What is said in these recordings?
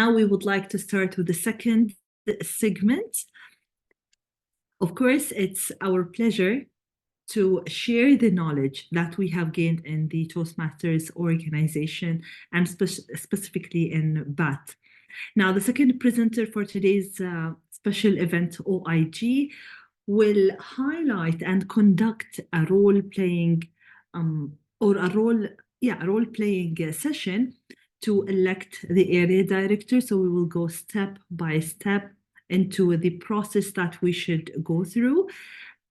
Now we would like to start with the second segment. Of course, it's our pleasure to share the knowledge that we have gained in the Toastmasters organization and specifically in BAT. Now, the second presenter for today's special event, OiG, will highlight and conduct a role-playing session to elect the area director. So we will go step by step into the process that we should go through.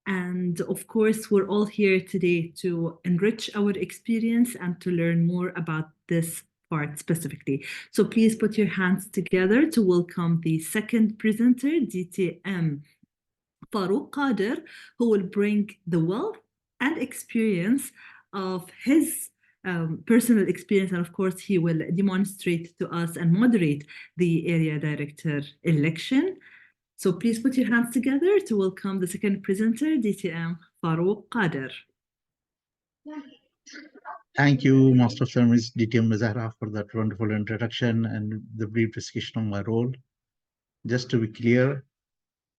And of course, we're all here today to enrich our experience and to learn more about this part specifically. So please put your hands together to welcome the second presenter, DTM Farooq Quadir, who will bring the wealth and experience of his personal experience, and of course he will demonstrate to us and moderate the area director election. So please put your hands together to welcome the second presenter, DTM Farooq Quadir. Thank you, Master of Ceremonies DTM Mazahra, for that wonderful introduction and the brief discussion of my role. Just to be clear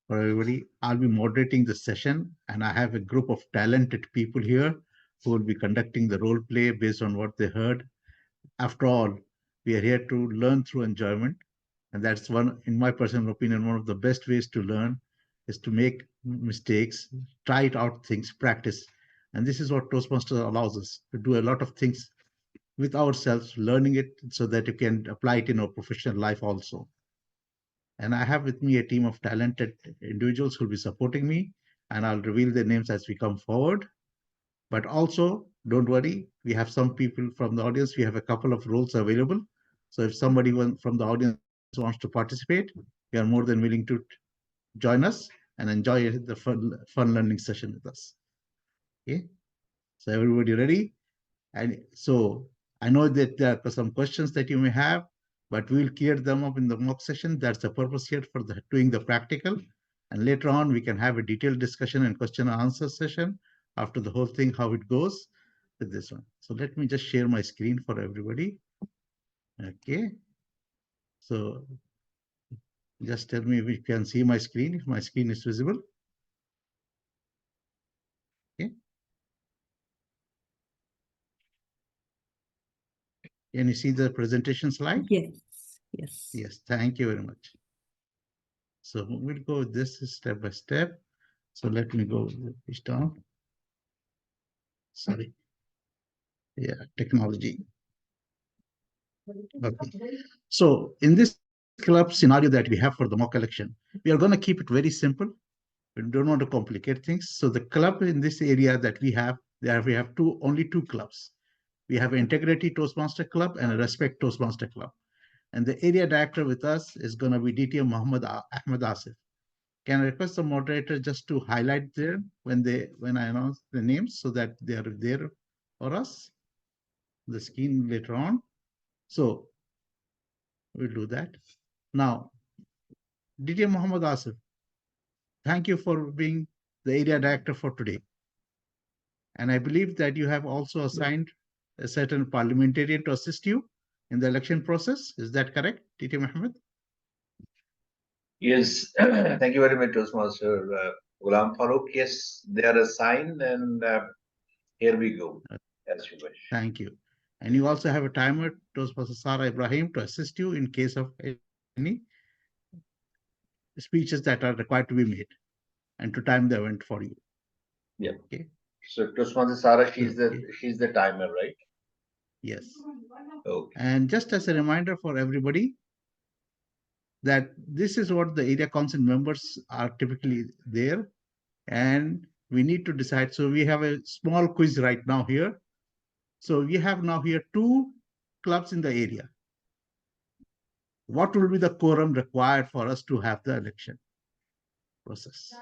for everybody, I'll be moderating the session, and I have a group of talented people here who will be conducting the role play based on what they heard. After all, we are here to learn through enjoyment. And that's one, in my personal opinion, one of the best ways to learn is to make mistakes, try it out things, practice. And this is what Toastmasters allows us to do a lot of things with ourselves, learning it so that you can apply it in our professional life also. And I have with me a team of talented individuals who will be supporting me, and I'll reveal their names as we come forward. But also, don't worry, we have some people from the audience. We have a couple of roles available. So if somebody from the audience wants to participate, we are more than willing to join us and enjoy the fun learning session with us. Okay, so everybody ready? And so I know that there are some questions that you may have, but we'll clear them up in the mock session. That's the purpose here for doing the practical. And later on, we can have a detailed discussion and question and answer session after the whole thing, how it goes with this one. So let me just share my screen for everybody. Okay. So just tell me if you can see my screen, if my screen is visible. Okay. Can you see the presentation slide? Yes, yes. Yes, thank you very much. So we'll go this step by step. So let me go push down. Sorry. Yeah, technology. Okay. So in this club scenario that we have for the mock election, we are going to keep it very simple. We don't want to complicate things. So the club in this area that we have, we have only two clubs. We have Integrity Toastmaster Club and a Respect Toastmaster Club. And the area director with us is going to be DTM Muhammad Ahmed Asif. Can I request the moderator just to highlight there when I announce the names so that they are there for us, the screen later on. So we'll do that. Now, DTM Muhammad Asif, thank you for being the area director for today. And I believe that you have also assigned a certain parliamentarian to assist you in the election process. Is that correct, DTM Ahmed? Yes, thank you very much, Toastmaster Ghulam Farooq. Yes, they are assigned, and here we go, as you wish. Thank you. And you also have a timer, Toastmaster Sarah Ibrahim, to assist you in case of any speeches that are required to be made and to time the event for you. Yeah. Okay. So Toastmaster Sarah, she's the timer, right? Yes. Okay. And just as a reminder for everybody, that this is what the area council members are typically there, and we need to decide. So we have a small quiz right now here. So we have now here two clubs in the area. What will be the quorum required for us to have the election process?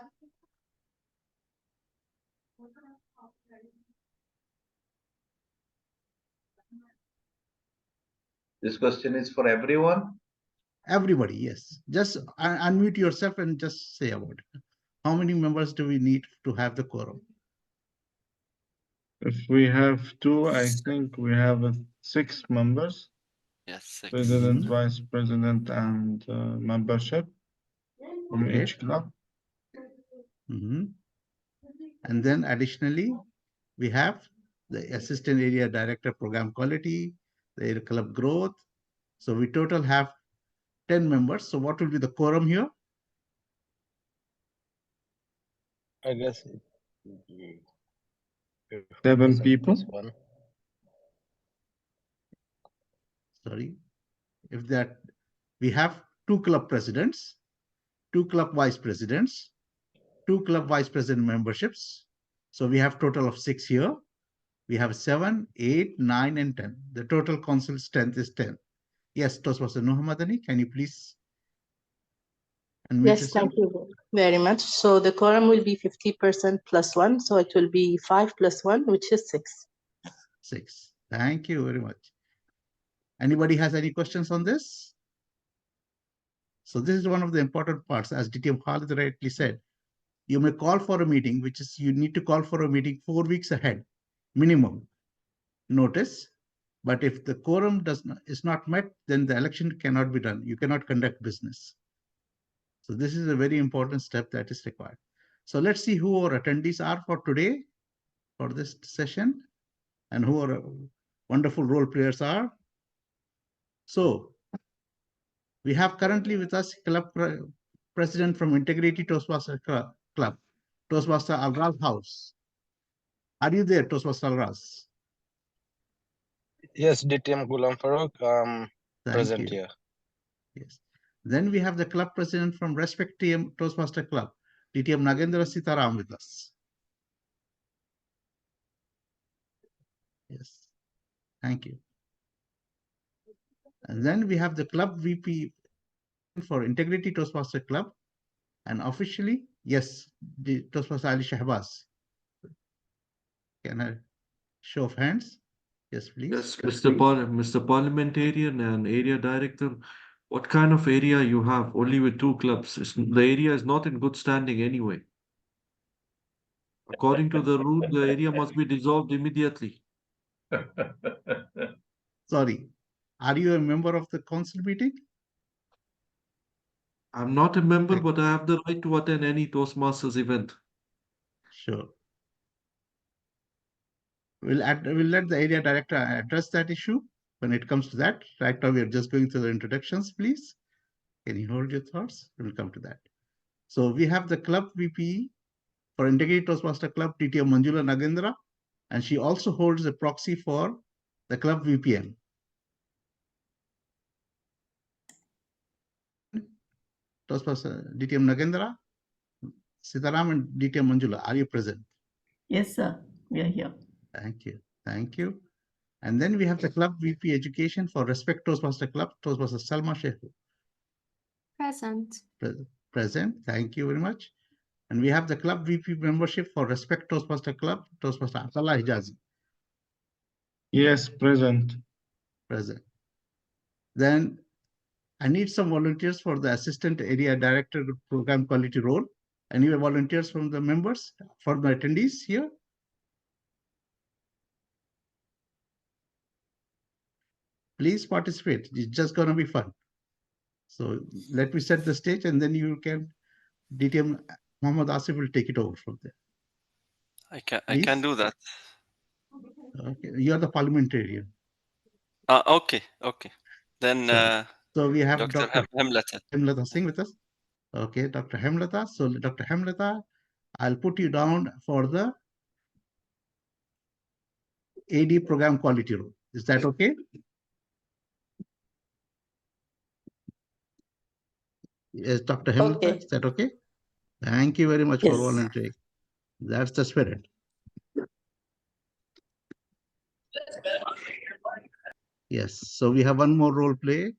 This question is for everyone? Everybody, yes. Just unmute yourself and just say about it. How many members do we need to have the quorum? If we have two, I think we have 6 members. Yes, 6. President, Mhm. vice president, and membership from Great. each club. Mhm. And then additionally, we have the assistant area director program quality, the club growth. So we total have 10 members. So what will be the quorum here? I guess it would be 7 50% people. plus 1. Sorry. If that we have 2 club presidents, 2 club vice presidents, 2 club vice president memberships. So we have total of 6 here. We have 7, 8, 9, and 10. The total council strength is 10. Yes, Toastmaster Nuhamadani, can you please unmute Yes, yourself? thank you very much. So the quorum will be 50% plus 1. So it will be 5 plus 1, which is 6. 6. Thank you very much. Anybody has any questions on this? So this is one of the important parts, as DTM Khalid rightly said. You may call for a meeting, which is you need to call for a meeting 4 weeks ahead, minimum notice. But if the quorum is not met, then the election cannot be done. You cannot conduct business. So this is a very important step that is required. So let's see who our attendees are for today, for this session, and who our wonderful role players are. So we have currently with us club president from Integrity Toastmaster Club, Toastmaster Alraz House. Are you there, Toastmaster Alraz? Yes, DTM Ghulam Farooq, Thank present you. here. Yes. Then we have the club president from Respect TM Toastmaster Club, DTM Nagendra Sitaram with us. Yes. Thank you. And then we have the club VP for Integrity Toastmaster Club, and officially, yes, the Toastmaster Ali Shahbaz. Can I show of hands? Yes, please. Yes, Mr. Parliamentarian and Area Director, what kind of area you have? Only with 2 clubs. The area is not in good standing anyway. According to the rule, the area must be dissolved immediately. Sorry, are you a member of the council meeting? I'm not a member, but I have the right to attend any Toastmasters event. Sure. We'll let the area director address that issue when it comes to that. Right now, we are just going through the introductions, please. Can you hold your thoughts? We'll come to that. So we have the club VP for Integrity Toastmaster Club, DTM Manjula Nagendra, and she also holds a proxy for the club VPN. Toastmaster DTM Nagendra, Sitaram, and DTM Manjula, are you present? Yes, sir. We are here. Thank you. Thank you. And then we have the club VP Education for Respect Toastmaster Club, Toastmaster Salma Shehu. Present. Present. Thank you very much. And we have the club VP membership for Respect Toastmaster Club, Toastmaster Abdullah Hijazi. Yes, present. Present. Then I need some volunteers for the Assistant Area Director Program Quality role. Any volunteers from the members, for the attendees here? Please participate. It's just going to be fun. So let me set the stage, and then you can, DTM Muhammad Asif will take it over from there. I can Please. do that. Okay, you are the parliamentarian. Okay. Then so we have Dr. Dr. Hemlata. Hemlata Singh with us. Okay, Dr. Hemlata. So Dr. Hemlata, I'll put you down for the AD program quality role. Is that okay? Yes, Dr. Hemlata, Okay. is that okay? Thank you very much Yes. for volunteering. That's the spirit. Yes, so we have one more role play.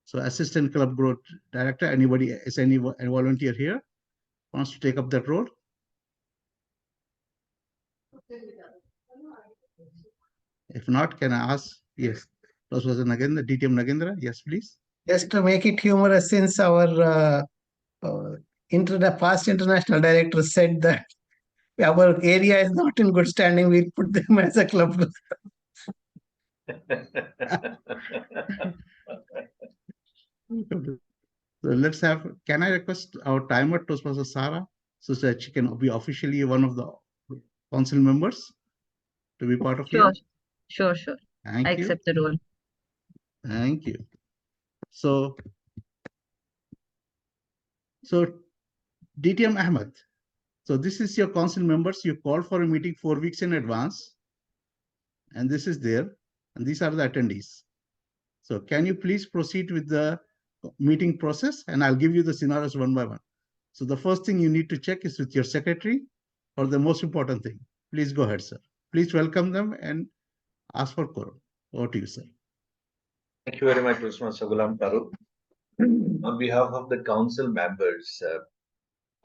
So Assistant Club Growth Director, anybody, is any volunteer here wants to take up that role? If not, can I ask? Yes. This was Nagendra, DTM Nagendra. Yes, please. Just to make it humorous, since our past international director said that our area is not in good standing, we'll put them as a club. So let's have, can I request our timer, Toastmaster Sarah, so that she can be officially one of the council members to be part of Sure, here? sure. Thank I you. accept the role. Thank you. So DTM Ahmed, so this is your council members. You called for a meeting 4 weeks in advance, and this is there, and these are the attendees. So can you please proceed with the meeting process, and I'll give you the scenarios one by one. So the first thing you need to check is with your secretary, or the most important thing. Please go ahead, sir. Please welcome them and ask for quorum. Over to you, sir. Thank you very much, Mr. Ghulam Farooq. On behalf of the council members,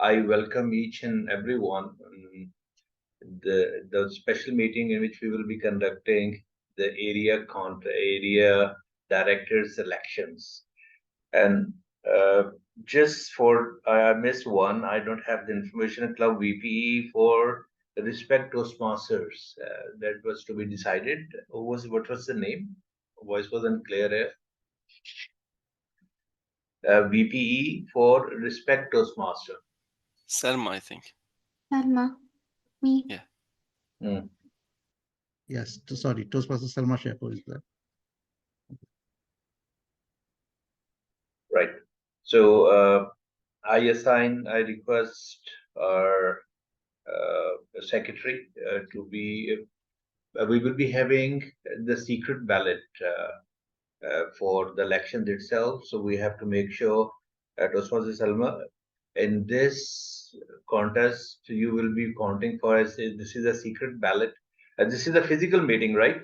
I welcome each and everyone the special meeting in which we will be conducting the area directors elections. And just for I missed one, I don't have the information. Club VPE for respect Toastmasters that was to be decided. What was the name? Voice wasn't clear here. VPE for respect Toastmaster. Selma, I think. Salma. Me. Yeah. Yes, sorry, Toastmaster Salma Sheko is there. Right. So I request our secretary to be. We will be having the secret ballot for the elections itself. So we have to make sure, Toastmaster Salma, in this contest, you will be counting for us. This is a secret ballot. This is a physical meeting, right?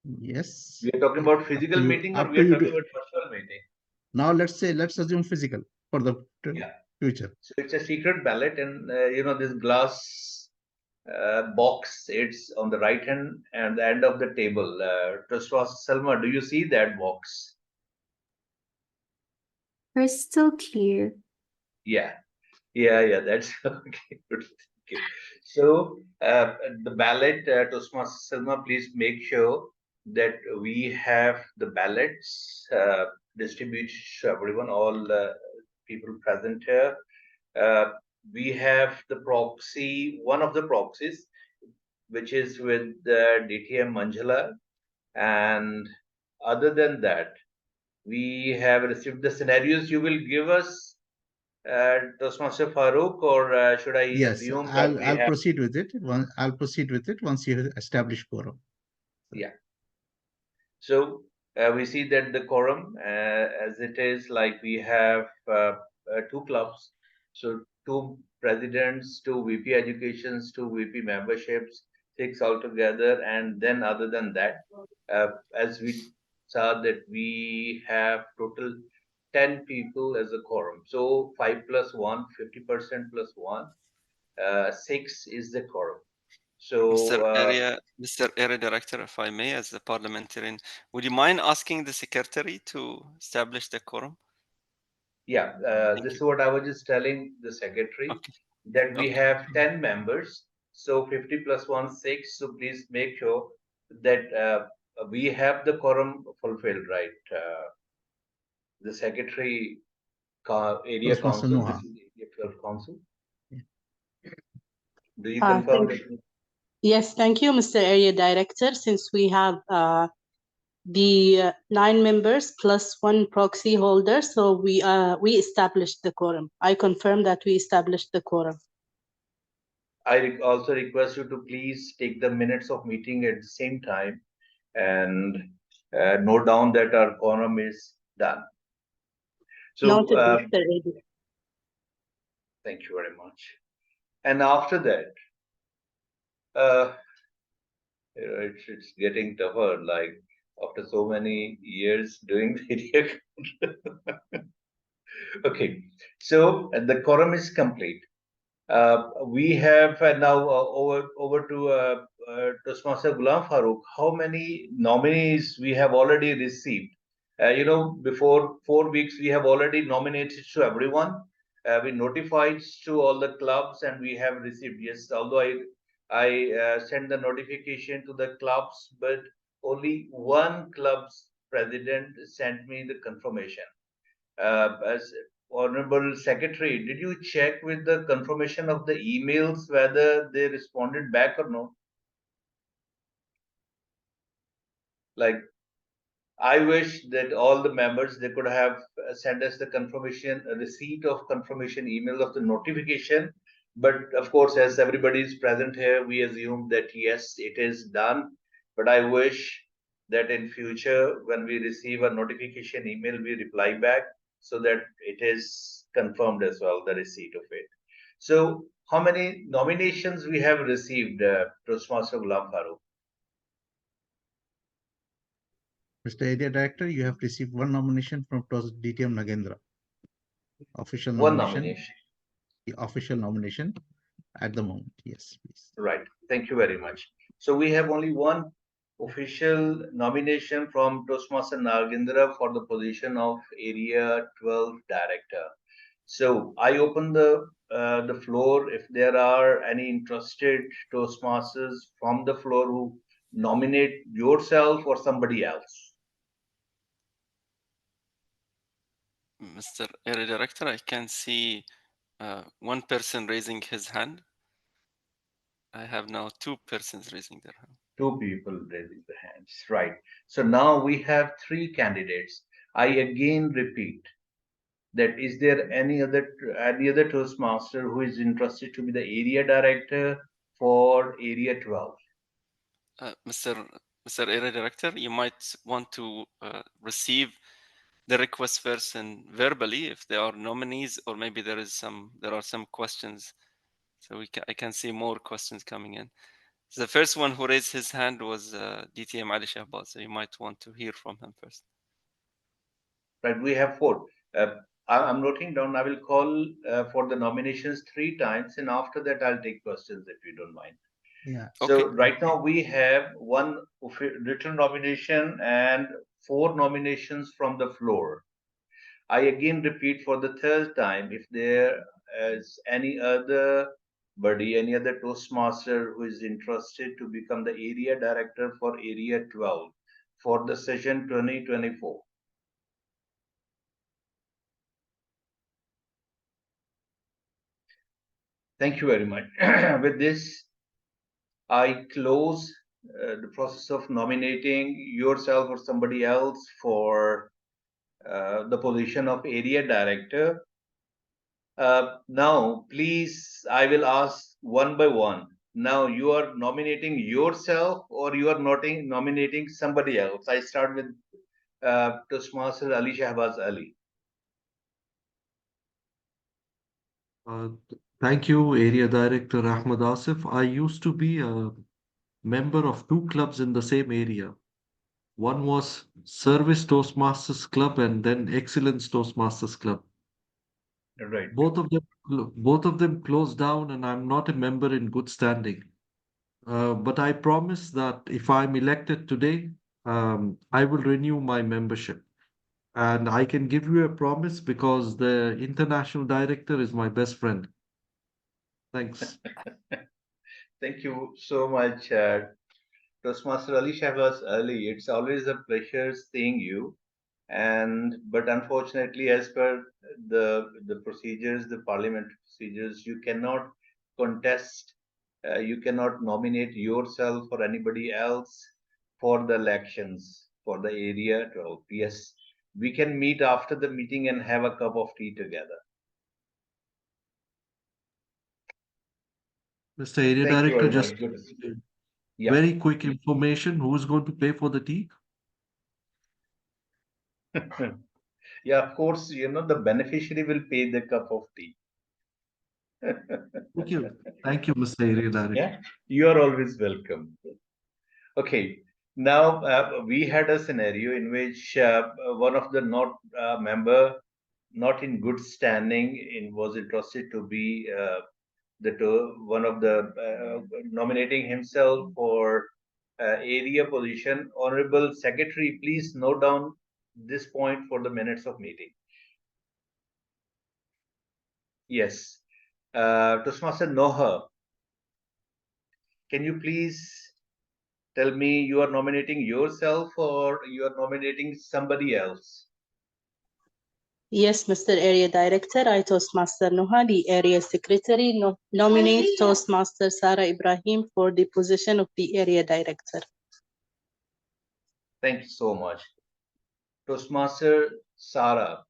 Yes. We are talking about physical meeting, or we are talking about virtual meeting? Now let's assume physical for the future. So it's a secret ballot, and this glass box. It's on the right hand and the end of the table. Toastmaster Salma, do you see that box? Crystal clear. Yeah. That's okay. Good. Okay. So the ballot, Toastmaster Salma, please make sure that we have the ballots distributed to everyone, all people present here. We have the proxy, one of the proxies, which is with DTM Manjula. And other than that, we have received the scenarios. You will give us, Toastmaster Farooq, or should I assume that we I'll have... proceed with it. I'll proceed with it once you establish quorum. Yeah. So we see that the quorum, as it is, like we have 2 clubs. So 2 presidents, 2 VP educations, 2 VP memberships, 6 altogether. And then other than that, as we saw that we have total 10 people as a quorum. So 5 plus 1, 50% plus 1, 6 is the quorum. So Mr. Area Director, if I may, as the parliamentarian, would you mind asking the secretary to establish the quorum? Yeah, this is what I was just telling the secretary, that we have 10 members. So 50 plus 1, 6. So please make sure that we have the quorum fulfilled, right? The secretary, area council, this is area 12 council. Do you confirm that? Yes, thank you, Mr. Area Director. Since we have the 9 members plus 1 proxy holder, so we established the quorum. I confirm that we established the quorum. I also request you to please take the minutes of meeting at the same time and note down that our quorum is done. So noted, Mr. Edi. Thank you very much. And after that, it's getting tougher. Like after so many years doing video. Okay, so the quorum is complete. We have now over to Toastmaster Ghulam Farooq. How many nominees we have already received? Before 4 weeks, we have already nominated to everyone. We notified to all the clubs, and we have received. Yes, although I sent the notification to the clubs, but only 1 club's President sent me the confirmation. As Honorable Secretary, did you check with the confirmation of the emails whether they responded back or no? Like, I wish that all the members, they could have sent us the confirmation, a receipt of confirmation email of the notification. But of course, as everybody is present here, we assume that yes, it is done. But I wish that in future, when we receive a notification email, we reply back so that it is confirmed as well, the receipt of it. So how many nominations we have received, Toastmaster Ghulam Farooq? Mr. Area Director, you have received one nomination from DTM Nagendra. Official One nomination. nomination. The official nomination at the moment. Yes, please. Right. Thank you very much. So we have only one official nomination from Toastmaster Nagendra for the position of Area 12 Director. So I open the floor if there are any interested Toastmasters from the floor who nominate yourself or somebody else. Mr. Area Director, I can see one person raising his hand. I have now two persons raising their hand. Two people raising their hands. Right. So now we have three candidates. I again repeat that is there any other Toastmaster who is interested to be the area director for Area 12? Mr. Area Director, you might want to receive the request first and verbally if there are nominees, or maybe there are some questions. So I can see more questions coming in. So the first one who raised his hand was DTM Ali Shahbaz. So you might want to hear from him first. Right, we have four. I'm noting down. I will call for the nominations 3 times, and after that, I'll take questions if you don't mind. Yeah. So Okay. right now we have one written nomination and 4 nominations from the floor. I again repeat for the third time, if there is any other Toastmaster who is interested to become the area director for Area 12 for the session 2024. Thank you very much. With this, I close the process of nominating yourself or somebody else for the position of area director. Now, please, I will ask one by one. Now, you are nominating yourself or you are nominating somebody else. I start with Toastmaster Ali Shahbaz Ali. Thank you, Area Director Ahmed Asif. I used to be a member of 2 clubs in the same area. One was Service Toastmasters Club and then Excellence Toastmasters Club. Right. Both of them closed down, and I'm not a member in good standing. But I promise that if I'm elected today, I will renew my membership. And I can give you a promise because the international director is my best friend. Thanks. Thank you so much, Toastmaster Ali Shahbaz Ali. It's always a pleasure seeing you. But unfortunately, as per the procedures, the parliament procedures, you cannot contest, you cannot nominate yourself or anybody else for the elections for the area 12. Yes, we can meet after the meeting and have a cup of tea together. Mr. Area Thank you Director, very just much. Good. very quick information. Who's going to pay for the tea? Yeah, of course, the beneficiary will pay the cup of tea. Thank you. Thank you, Mr. Area Director. Yeah, you are always welcome. Okay, now we had a scenario in which one of the member not in good standing was interested to be one of the nominating himself for area position. Honorable Secretary, please note down this point for the minutes of meeting. Yes. Toastmaster Noha, can you please tell me, you are nominating yourself or you are nominating somebody else? Yes, Mr. Area Director, I Toastmaster Noha, the Area Secretary, nominate Toastmaster Sarah Ibrahim for the position of the Area Director. Thank you so much. Toastmaster Sarah,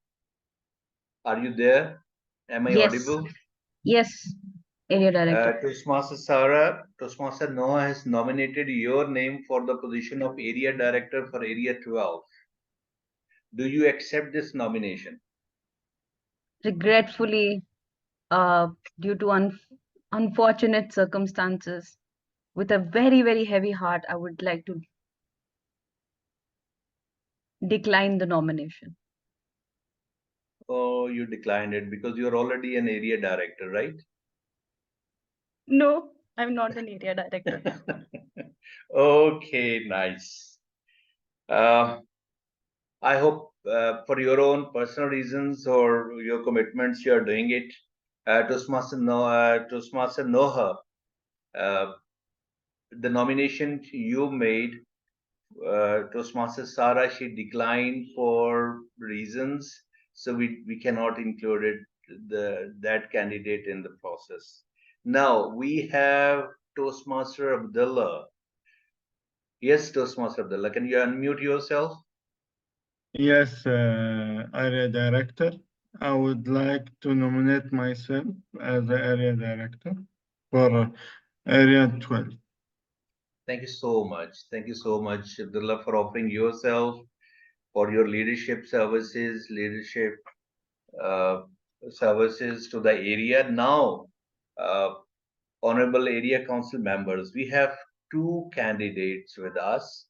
are you there? Am I Yes. audible? Yes, Area Director. Toastmaster Sarah, Toastmaster Noah has nominated your name for the position of Area Director for Area 12. Do you accept this nomination? Regretfully, due to unfortunate circumstances, with a very, very heavy heart, I would like to decline the nomination. Oh, you declined it because you're already an Area Director, right? No, I'm not an Area Director. Okay, nice. I hope for your own personal reasons or your commitments, you are doing it. Toastmaster Noah, the nomination you made, Toastmaster Sarah, she declined for reasons, so we cannot include that candidate in the process. Now we have Toastmaster Abdullah. Yes, Toastmaster Abdullah, can you unmute yourself? Yes, area director. I would like to nominate myself as the area director for area 12. Thank you so much. Thank you so much, Abdullah, for offering yourself for your leadership services, uh, services to the area. Now, honorable area council members, we have two candidates with us.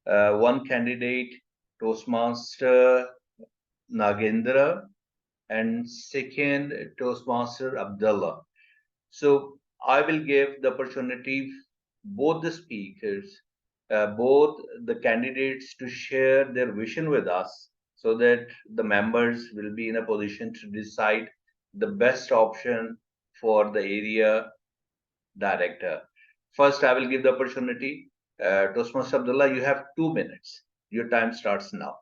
One candidate, Toastmaster Nagendra, and second, Toastmaster Abdullah. So I will give the opportunity both the speakers, both the candidates to share their vision with us so that the members will be in a position to decide the best option for the area director. First, I will give the opportunity. Toastmaster Abdullah, you have 2 minutes. Your time starts now.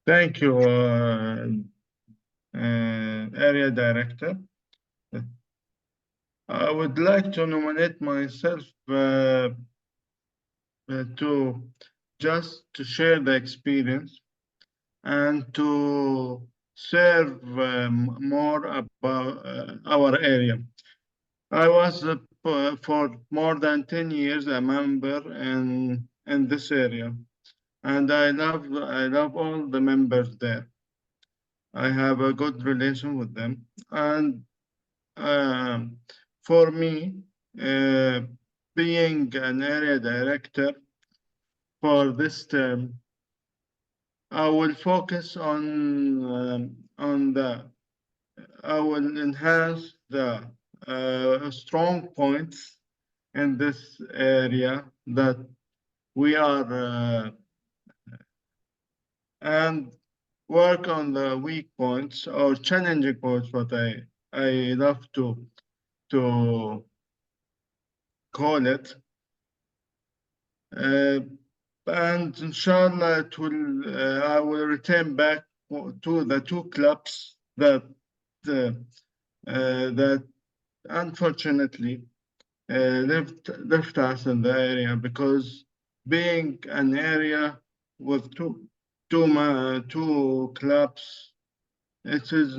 Thank you, area director. I would like to nominate myself to just to share the experience and to serve more about our area. I was for more than 10 years a member in this area, and I love all the members there. I have a good relation with them, and for me, being an area director for this term, I will focus on I will enhance the strong points in this area that we are and work on the weak points or challenging points, what I love to call it. And inshallah, I will return back to the two clubs that unfortunately left us in the area, because being an area with two clubs, it is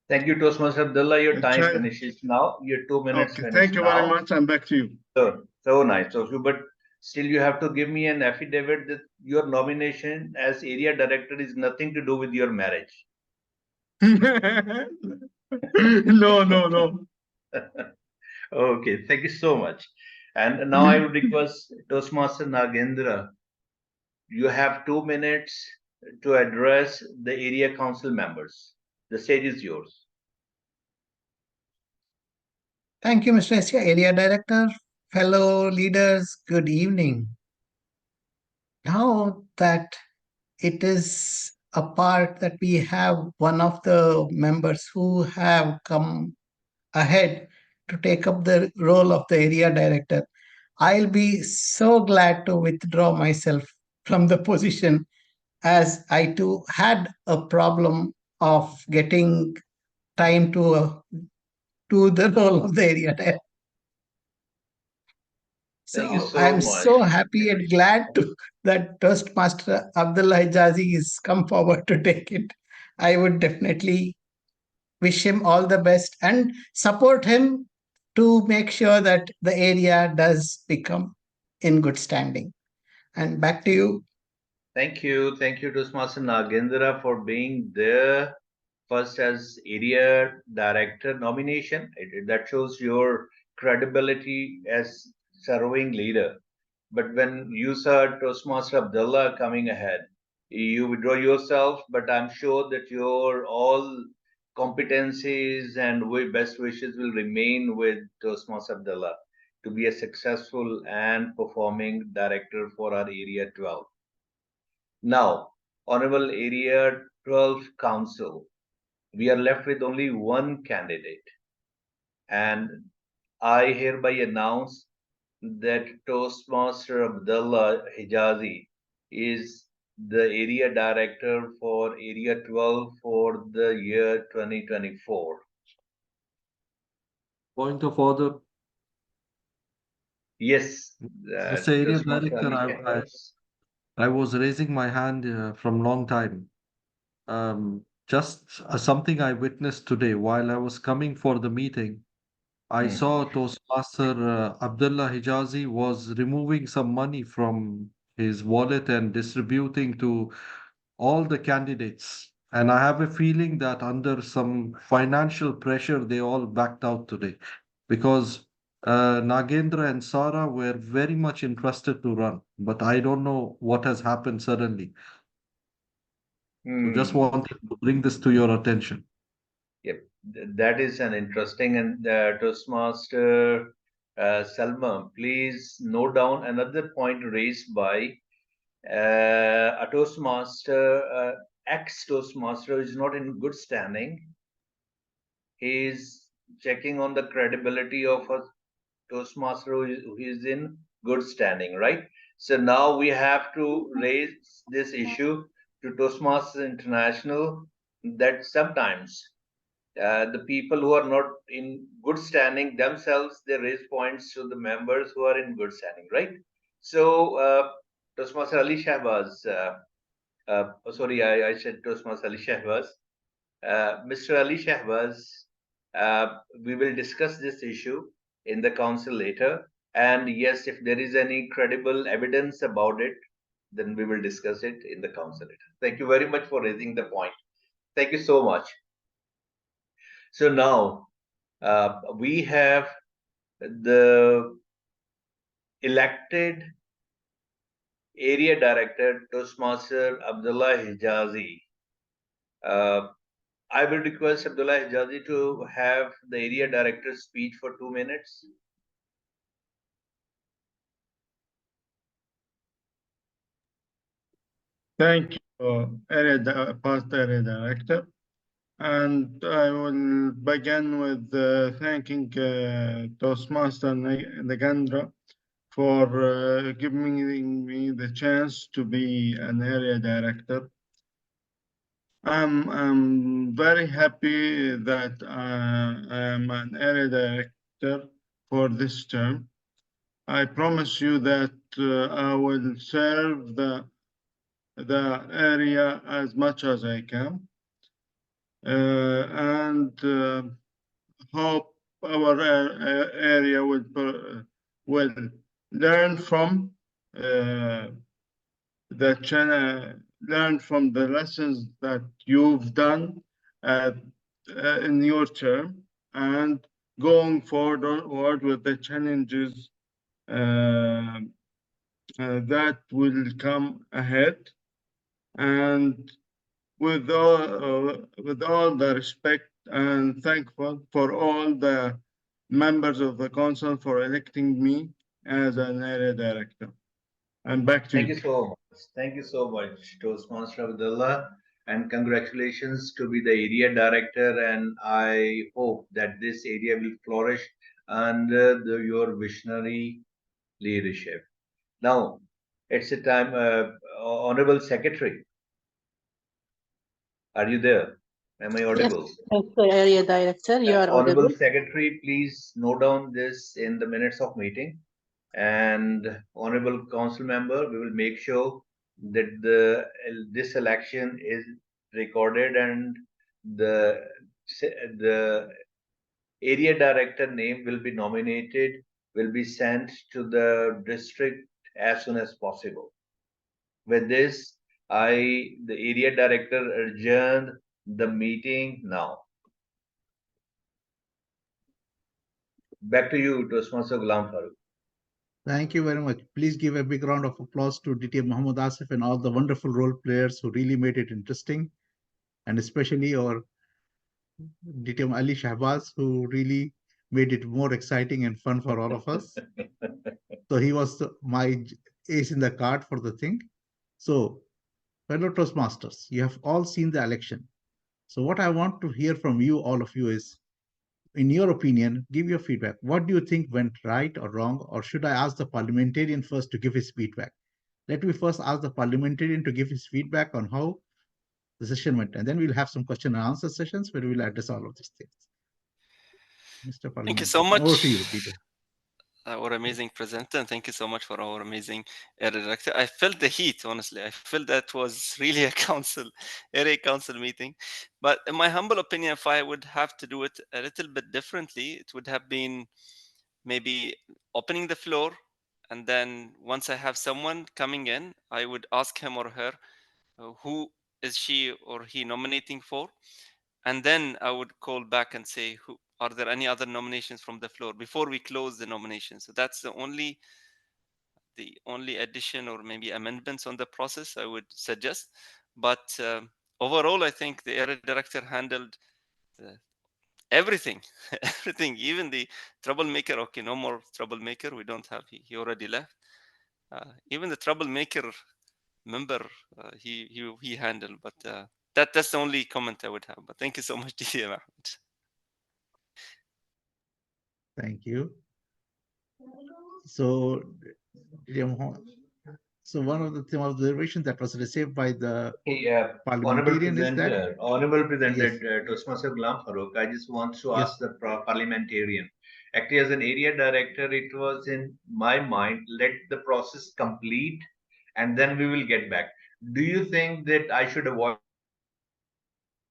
Thank you, Toastmaster Abdullah. Your time finishes now. Your 2 minutes okay, finished thank you now. very much, and back to you. So nice of you, but still you have to give me an affidavit that your nomination as area director is nothing to do with your marriage. No. Okay, thank you so much. And now I would request Toastmaster Nagendra. You have 2 minutes to address the area council members. The stage is yours. Thank you, Mr. Asia, Area Director. Fellow leaders, good evening. Now that it is a part that we have one of the members who have come ahead to take up the role of the area director, I'll be so glad to withdraw myself from the position, as I too had a problem of getting time to do the role of the area director. Thank you So so I'm much. so happy and glad that Toastmaster Abdullah Hijazi has come forward to take it. I would definitely wish him all the best and support him to make sure that the area does become in good standing. And back to you. Thank you. Thank you to Toastmaster Nagendra for being there first as area director nomination. That shows your credibility as serving leader. But when you saw Toastmaster Abdullah coming ahead, you withdraw yourself, but I'm sure that your all competencies and best wishes will remain with Toastmaster Abdullah to be a successful and performing director for our Area 12. Now, Honorable Area 12 Council, we are left with only one candidate, and I hereby announce that Toastmaster Abdullah Hijazi is the area director for Area 12 for the year 2024. Point of order. Yes, Mr. Area Toastmaster Director, Ali Shahbaz. I was raising my hand from long time. Just something I witnessed today while I was coming for the meeting. I saw Toastmaster Abdullah Hijazi was removing some money from his wallet and distributing to all the candidates. And I have a feeling that under some financial pressure, they all backed out today because Nagendra and Sara were very much interested to run, but I don't know what has happened suddenly. So just wanted to bring this to your attention. Yep, that is an interesting and Toastmaster Salma, please note down another point raised by a Toastmaster, ex-Toastmaster, is not in good standing. He is checking on the credibility of a Toastmaster who is in good standing, right? So now we have to raise this issue to Toastmasters International that sometimes the people who are not in good standing themselves, they raise points to the members who are in good standing, right? So, Toastmaster Ali Shahbaz, sorry, I said Toastmaster Ali Shahbaz. Mr. Ali Shahbaz, we will discuss this issue in the council later. And yes, if there is any credible evidence about it, then we will discuss it in the council later. Thank you very much for raising the point. Thank you so much. So now we have the elected area director, Toastmaster Abdullah Hijazi. I will request Abdullah Hijazi to have the area director's speech for 2 minutes. Thank you, past area director. And I will begin with thanking Toastmaster Nagendra for giving me the chance to be an area director. I'm very happy that I am an area director for this term. I promise you that I will serve the area as much as I can, and hope our area will learn from the channel, learn from the lessons that you've done in your term, and going forward with the challenges that will come ahead. And with all the respect and thankful for all the members of the council for electing me as an area director. And back to you. Thank you so much. Thank you so much, Toastmaster Abdullah. and congratulations to be the area director. And I hope that this area will flourish under your visionary leadership. Now, it's a time, Honorable Secretary. Are you there? Am I audible? Yes, Mr. Area Director, you are Honorable audible. Secretary, please note down this in the minutes of meeting. And Honorable Council Member, we will make sure that this election is recorded and the area director name will be nominated, will be sent to the district as soon as possible. With this, the area director, adjourned the meeting now. Back to you, Toastmaster Ghulam Farooq. Thank you very much. Please give a big round of applause to DTM Muhammad Asif and all the wonderful role players who really made it interesting, and especially our DTM Ali Shahbaz, who really made it more exciting and fun for all of us. So he was my ace in the card for the thing. So, fellow Toastmasters, you have all seen the election. So what I want to hear from you, all of you, is, in your opinion, give your feedback. What do you think went right or wrong? Or should I ask the parliamentarian first to give his feedback? Let me first ask the parliamentarian to give his feedback on how the session went. And then we'll have some question and answer sessions where we'll address all of these things. Mr. Thank you so Parliamentarian, over to you, much, Dita. our amazing presenter, and thank you so much for our amazing area director. I felt the heat, honestly. I felt that was really a area council meeting. But in my humble opinion, if I would have to do it a little bit differently, it would have been maybe opening the floor, and then once I have someone coming in, I would ask him or her, who is she or he nominating for? And then I would call back and say, are there any other nominations from the floor before we close the nomination? So that's the only addition or maybe amendments on the process I would suggest. But overall, I think the area director handled everything, everything, even the troublemaker. Okay, no more troublemaker. We don't have. He already left. Even the troublemaker member, he handled. But that's the only comment I would have. But thank you so much, DTM Ahmed. Thank you. So, one of the observations that was received by the parliamentarian is that Honorable Presenter, yes. Toastmaster Ghulam Farooq, I just want to Yes. ask the parliamentarian. Actually, as an area director, it was in my mind, let the process complete and then we will get back. Do you think that I should avoid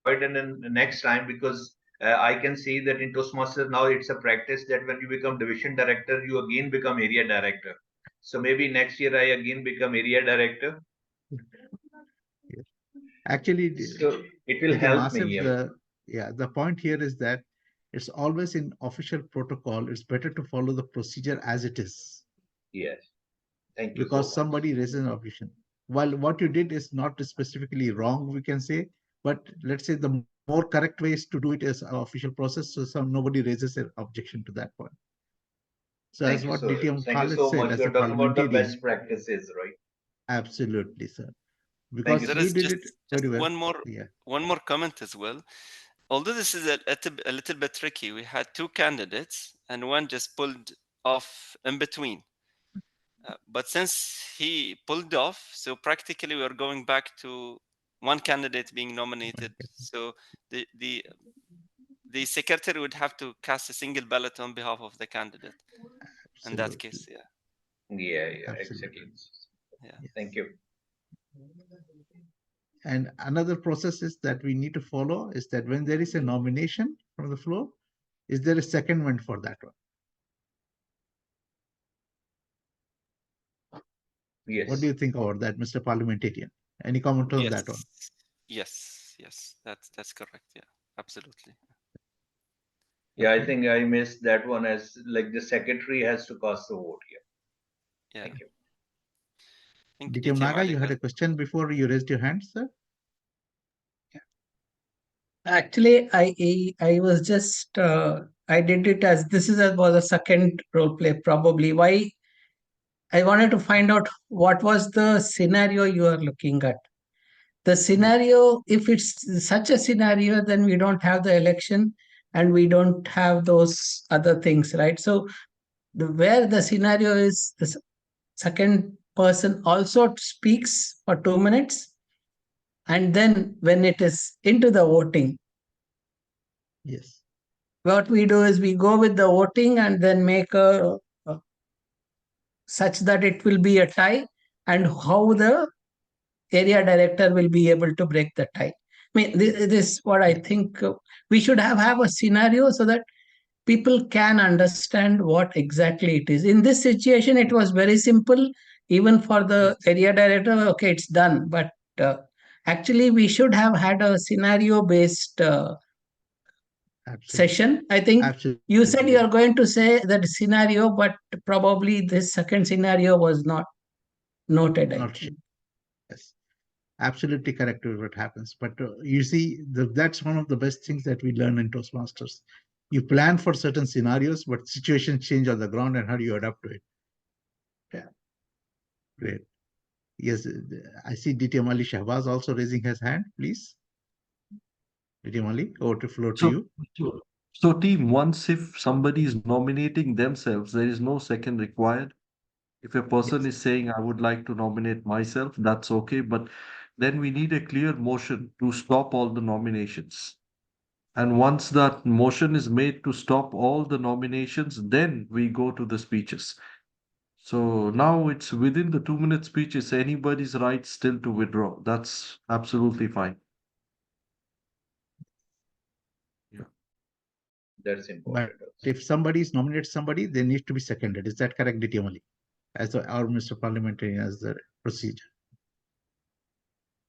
it in the next time? Because I can see that in Toastmasters now it's a practice that when you become division director, you again become area director. So maybe next year I again become area director. Yes. Actually, so it will help me. The point here is that it's always in official protocol. It's better to follow the procedure as it is. Yes. Thank you. Because so somebody raises an objection. While what you did is not specifically wrong, we can say, but let's say the more correct way is to do it as an official process, so nobody raises an objection to that point. So thank as you what so, DTM thank you Khalid so said, much. as You're a talking about the parliamentarian, best practices, right? Absolutely, sir. Because there he is did just, it very well. One more comment as well. Although this is a little bit tricky, we had two candidates and one just pulled off in between. But since he pulled off, so practically we are going back to one candidate being nominated. So the secretary would have to cast a single ballot on behalf of the candidate. Absolutely. In that case, Exactly. Yeah. Thank you. And another process is that we need to follow is that when there is a nomination from the floor, is there a secondment for that one? Yes. What do you think about that, Mr. Parliamentarian? Any comment on that one? Yes, that's correct. Yeah, absolutely. Yeah, I think I missed that one, as like the secretary has to cast the vote here. Yeah. Thank you. DTM Naga, you had a question before you raised your hand, sir? Actually, I was just I did it as this was a second role play. Probably why I wanted to find out what was the scenario you are looking at. The scenario, if it's such a scenario, then we don't have the election and we don't have those other things, right? So where the scenario is the second person also speaks for 2 minutes, and then when it is into the voting, Yes. what we do is we go with the voting and then make a such that it will be a tie, and how the area director will be able to break the tie. I mean, this is what I think we should have a scenario so that people can understand what exactly it is. In this situation, it was very simple, even for the area director. Okay, it's done. But actually, we should have had a scenario-based session. I think Absolutely. you said you are going to say that scenario, but probably this second scenario was not noted. I Not think. Yes, absolutely correct with what happens. But you see, that's one of the best things that we learn in Toastmasters. You plan for certain scenarios, but situations change on the ground, and how do you adapt to it? Yeah, great. Yes, I see DTM Ali Shahbaz also raising his hand, please. DTM Ali, over to floor to you. So team, once if somebody is nominating themselves, there is no second required. If a person is saying, I would like to nominate myself, that's okay. But then we need a clear motion to stop all the nominations. And once that motion is made to stop all the nominations, then we go to the speeches. So now it's within the 2-minute speech, it's anybody's right still to withdraw. That's absolutely fine. Yeah. That's important. But if somebody nominates somebody, they need to be seconded. Is that correct, DTM Ali? As our Mr. Parliamentarian, as the procedure.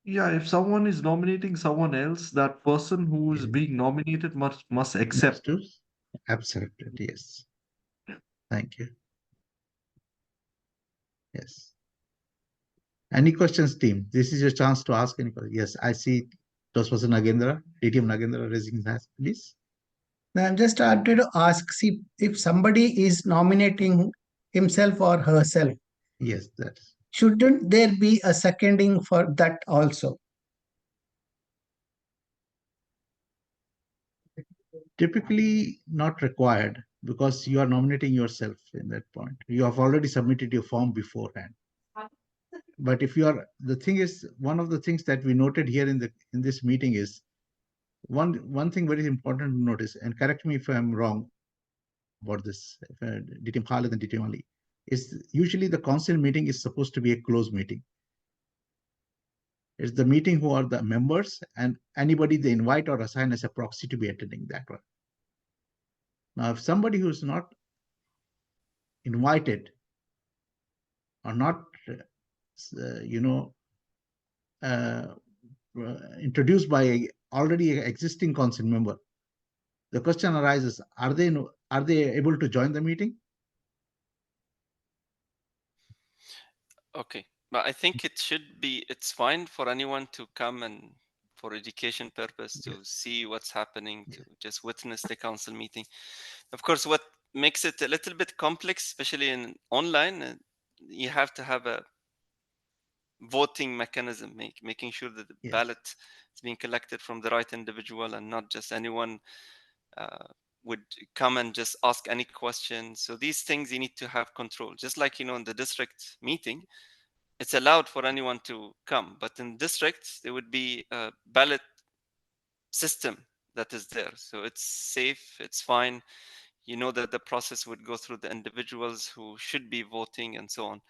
Yeah, if someone is nominating someone else, that person who is being nominated must accept. Accept it, yes. Thank you. Yes. Any questions, team? This is your chance to ask any questions. Yes, I see those person Nagendra, DTM Nagendra raising his hand, please. Now, I'm just wanted to ask, see, if somebody is nominating himself or herself, yes, that's shouldn't there be a seconding for that also? typically not required because you are nominating yourself in that point. You have already submitted your form beforehand. But if you are, the thing is, one of the things that we noted here in this meeting is one thing very important to notice, and correct me if I'm wrong about this, DTM Khalid and DTM Ali, is usually the council meeting is supposed to be a closed meeting. It's the meeting who are the members and anybody they invite or assign as a proxy to be attending that one. Now, if somebody who is not invited or not, introduced by a already existing council member, the question arises: are they able to join the meeting? Okay, but I think it's fine for anyone to come and for education purpose to see what's happening, to just witness the council meeting. Of course, what makes it a little bit complex, especially in online, you have to have a voting mechanism, making sure that the ballot is being collected from the right individual and not just anyone would come and just ask any question. So these things you need to have control. Just like, in the district meeting, it's allowed for anyone to come, but in districts there would be a ballot system that is there. So it's safe, it's fine. You know that the process would go through the individuals who should be voting and so on.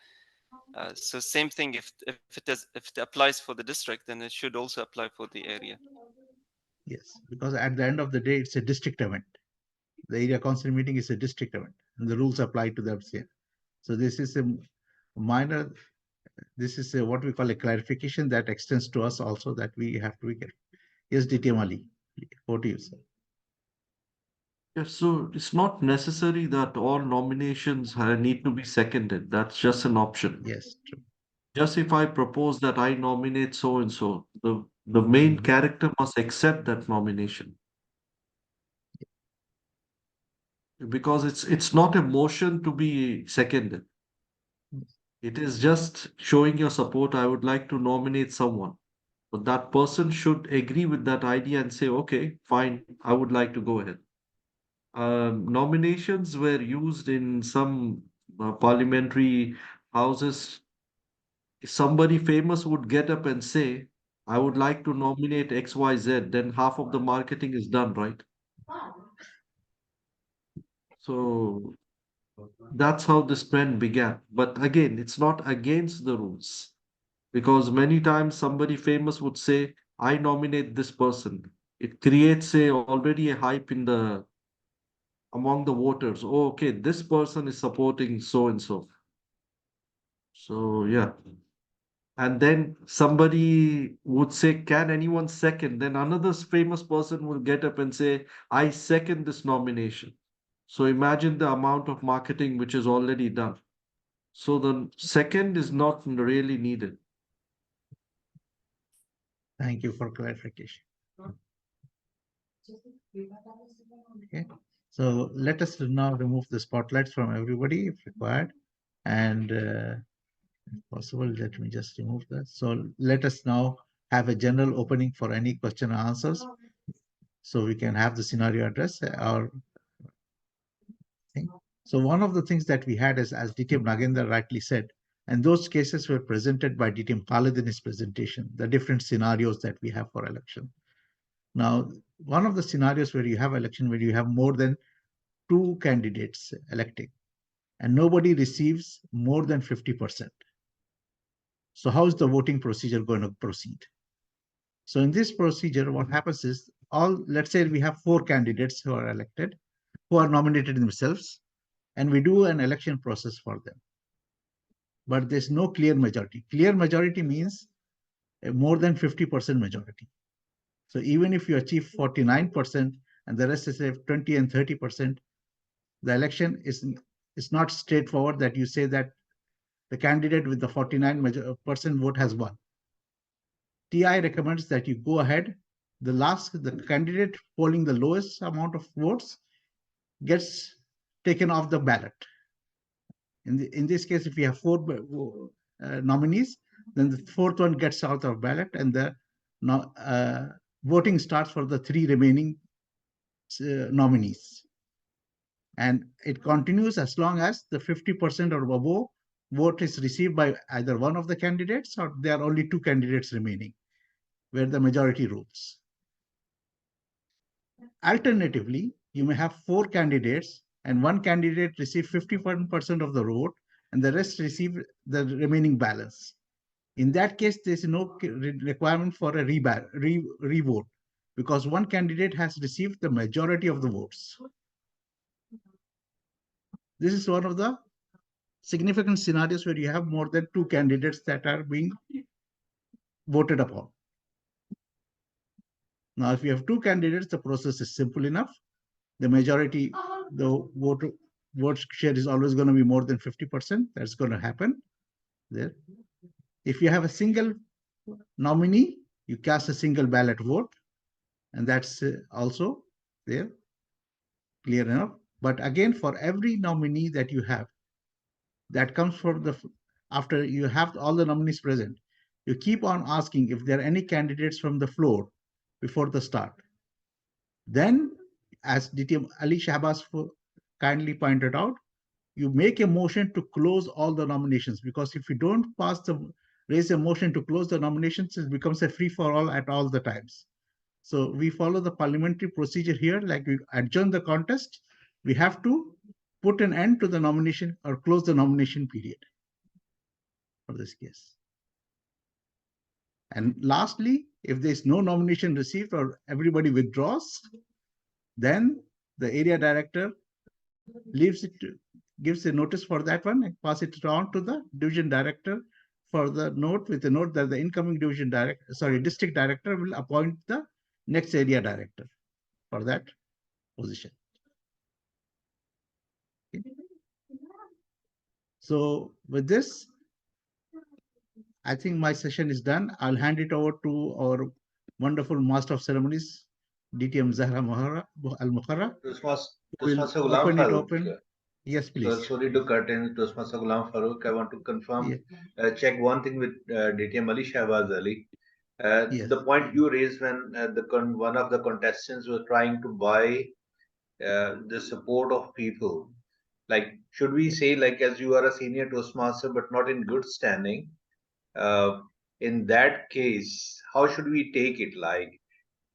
So same thing, if it applies for the district, then it should also apply for the area. Yes, because at the end of the day, it's a district event. The area council meeting is a district event, and the rules apply to them same. So this is a minor. This is what we call a clarification that extends to us also, that we have to be careful. Yes, DTM Ali, over to you, sir. Yes, so it's not necessary that all nominations need to be seconded. That's just an option. Yes, true. Just if I propose that I nominate so and so, the main character must accept that nomination. Because it's not a motion to be seconded. It is just showing your support. I would like to nominate someone. But that person should agree with that idea and say, okay, fine, I would like to go ahead. Nominations were used in some parliamentary houses. If somebody famous would get up and say, I would like to nominate XYZ, then half of the marketing is done, right? So that's how this trend began. But again, it's not against the rules because many times somebody famous would say, I nominate this person. It creates already a hype in the among the voters. Oh, okay, this person is supporting so and so. So yeah. And then somebody would say, can anyone second? Then another famous person will get up and say, I second this nomination. So imagine the amount of marketing which is already done. So the second is not really needed. Thank you for clarification. Okay, so let us now remove the spotlights from everybody if required. And if possible, let me just remove that. So let us now have a general opening for any question and answers. So we can have the scenario address or thing. So one of the things that we had is, as DTM Nagendra rightly said, and those cases were presented by DTM Khalid in his presentation, the different scenarios that we have for election. Now, one of the scenarios where you have election, where you have more than 2 candidates electing, and nobody receives more than 50%. So how is the voting procedure going to proceed? So in this procedure, what happens is let's say we have 4 candidates who are elected, who are nominated themselves, and we do an election process for them. But there's no clear majority. Clear majority means more than 50% majority. So even if you achieve 49% and the rest is 20 and 30%, the election is not straightforward that you say that the candidate with the 49% vote has won. TI recommends that you go ahead. The candidate polling the lowest amount of votes gets taken off the ballot. In this case, if we have 4 nominees, then the 4th one gets out of ballot, and the voting starts for the 3 remaining nominees. And it continues as long as the 50% or above vote is received by either one of the candidates, or there are only 2 candidates remaining, where the majority rules. Alternatively, you may have 4 candidates and one candidate receive 51% of the vote and the rest receive the remaining balance. In that case, there's no requirement for a re-vote because one candidate has received the majority of the votes. This is one of the significant scenarios where you have more than 2 candidates that are being voted upon. Now, if you have 2 candidates, the process is simple enough. The majority, the vote share is always going to be more than 50%. That's going to happen there. If you have a single nominee, you cast a single ballot vote, and that's also there, clear enough. But again, for every nominee that you have, that comes from after you have all the nominees present, you keep on asking if there are any candidates from the floor before the start. Then, as DTM Ali Shahbaz kindly pointed out, you make a motion to close all the nominations, because if you don't raise a motion to close the nominations, it becomes a free-for-all at all the times. So we follow the parliamentary procedure here, like we adjourn the contest, we have to put an end to the nomination or close the nomination period for this case. And lastly, if there's no nomination received or everybody withdraws, then the area director gives a notice for that one and pass it on to the division director for the note, with a note that the incoming district director will appoint the next area director for that position. Okay. So with this, I think my session is done. I'll hand it over to our wonderful Master of Ceremonies, DTM Zahra Al-Mukhara. Yes, please. So sorry to cut in, Toastmaster Ghulam Farooq. I want to confirm, check one thing with DTM Ali Shahbaz Ali. Yes. The point you raised when one of the contestants was trying to buy the support of people. Like, should we say, like, as you are a senior Toastmaster but not in good standing, uh, in that case, how should we take it? Like,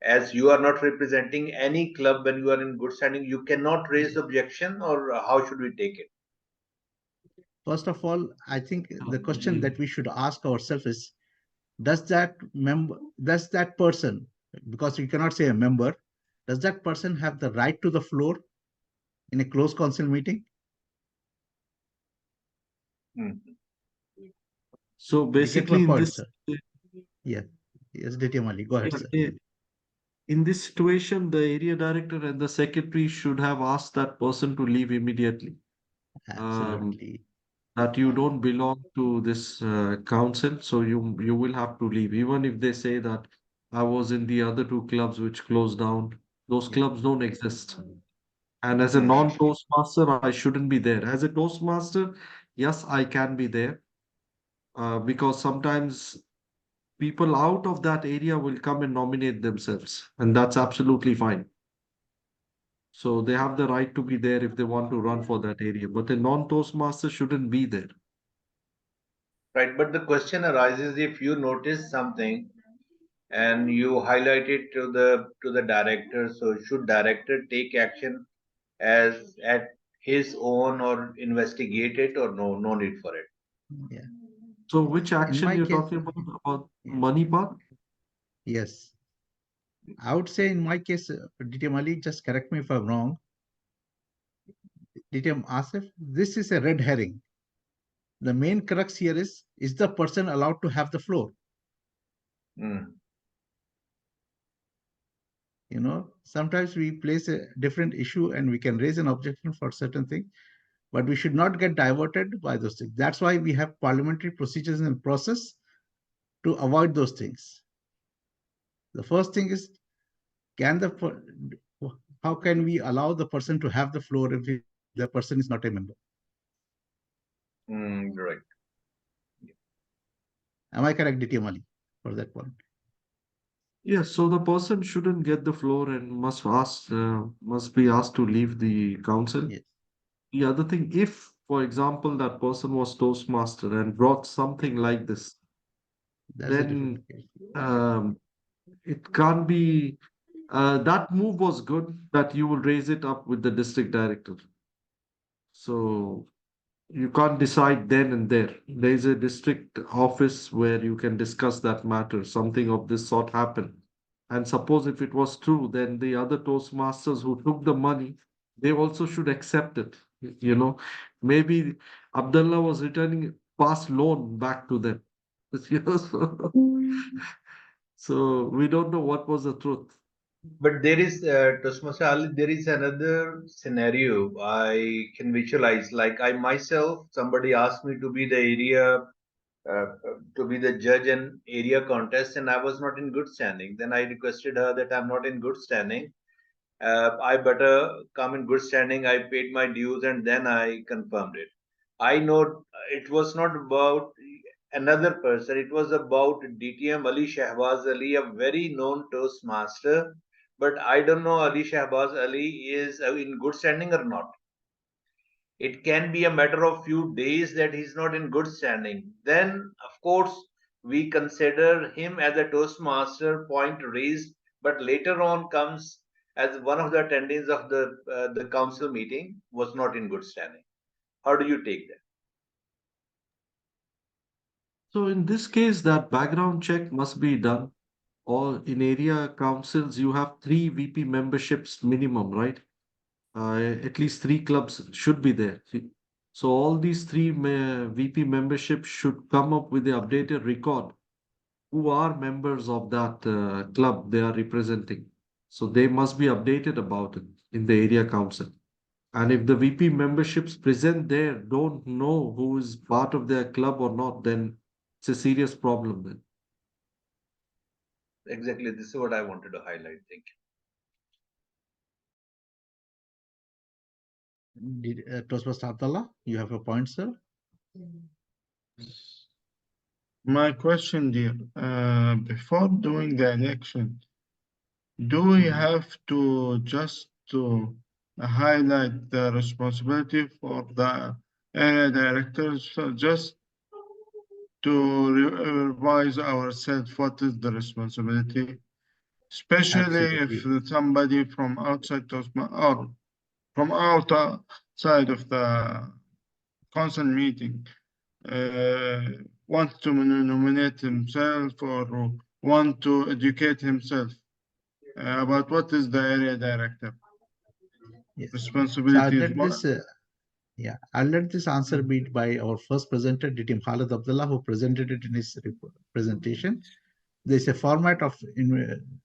as you are not representing any club when you are in good standing, you cannot raise objection, or how should we take it? First of all, I think the question that we should ask ourselves is, does that person, because we cannot say a member, does that person have the right to the floor in a closed council meeting? So You get my basically, in point, this, sir. Yeah. Yes, DTM Ali, go ahead, yeah, sir. in this situation, the area director and the secretary should have asked that person to leave immediately. Absolutely. That you don't belong to this council, so you will have to leave. Even if they say that I was in the other two clubs which closed down, those clubs don't exist. And as a non-Toastmaster, I shouldn't be there. As a Toastmaster, yes, I can be there because sometimes people out of that area will come and nominate themselves, and that's absolutely fine. So they have the right to be there if they want to run for that area, but a non-Toastmaster shouldn't be there. Right, but the question arises, if you notice something and you highlight it to the director, so should director take action as at his own or investigate it, or no need for it? Yeah. So which In action my you're case, talking about money part? yes. I would say in my case, DTM Ali, just correct me if I'm wrong. DTM Asif, this is a red herring. The main crux here is the person allowed to have the floor? You know, sometimes we place a different issue and we can raise an objection for certain thing, but we should not get diverted by those things. That's why we have parliamentary procedures and process to avoid those things. The first thing is, how can we allow the person to have the floor if the person is not a member? Right. Am I correct, DTM Ali, for that point? Yes, so the person shouldn't get the floor and must be asked to leave the council. Yes. The other thing, if, for example, that person was Toastmaster and brought something like this, That's a different then case. it can't be. That move was good that you will raise it up with the district director. So you can't decide then and there. There is a district office where you can discuss that matter. Something of this sort happened. And suppose if it was true, then the other Toastmasters who took the money, they also should accept it. You know, maybe Abdullah was returning past loan back to them. You know, so we don't know what was the truth. But there is, Toastmaster Ali, there is another scenario I can visualize. Like, I myself, somebody asked me to be the area, to be the judge and area contest, and I was not in good standing. Then I requested her that I'm not in good standing. I better come in good standing. I paid my dues and then I confirmed it. I know it was not about another person, it was about DTM Ali Shahbaz Ali, a very known Toastmaster. But I don't know Ali Shahbaz Ali is in good standing or not. It can be a matter of few days that he's not in good standing. Then, of course, we consider him as a Toastmaster, point raised, but later on comes as one of the attendees of the council meeting was not in good standing. How do you take that? So in this case, that background check must be done. Or in area councils, you have 3 VP memberships minimum, right? At least 3 clubs should be there. So all these 3 VP memberships should come up with the updated record who are members of that club they are representing. So they must be updated about it in the area council. And if the VP memberships present there don't know who is part of their club or not, then it's a serious problem then. Exactly, this is what I wanted to highlight. Thank you. Toastmaster Abdullah, you have a point, sir? My question, dear, before doing the election, do we have to just to highlight the responsibility for the area directors, just to revise ourselves what is the responsibility, especially Absolutely. if somebody from outside or from outside of the council meeting want to nominate himself or want to educate himself about what is the area director Yes. So I'll responsibilities. let this, I'll let this answer be by our first presenter, DTM Khalid Abdullah, who presented it in his presentation. There's a format of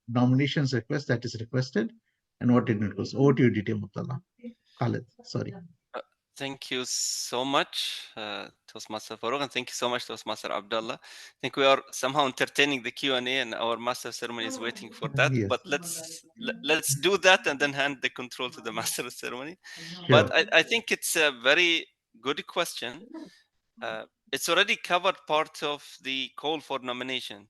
nominations request that is requested and what it includes. Over to you, DTM Abdullah. Khalid, sorry. Thank you so much, Toastmaster Farooq, and thank you so much, Toastmaster Abdullah. I think we are somehow entertaining the Q&A, and our master of ceremony is waiting for that. Yes. But let's do that and then hand the control to the master of ceremony. Sure. But I think it's a very good question. It's already covered part of the call for nomination.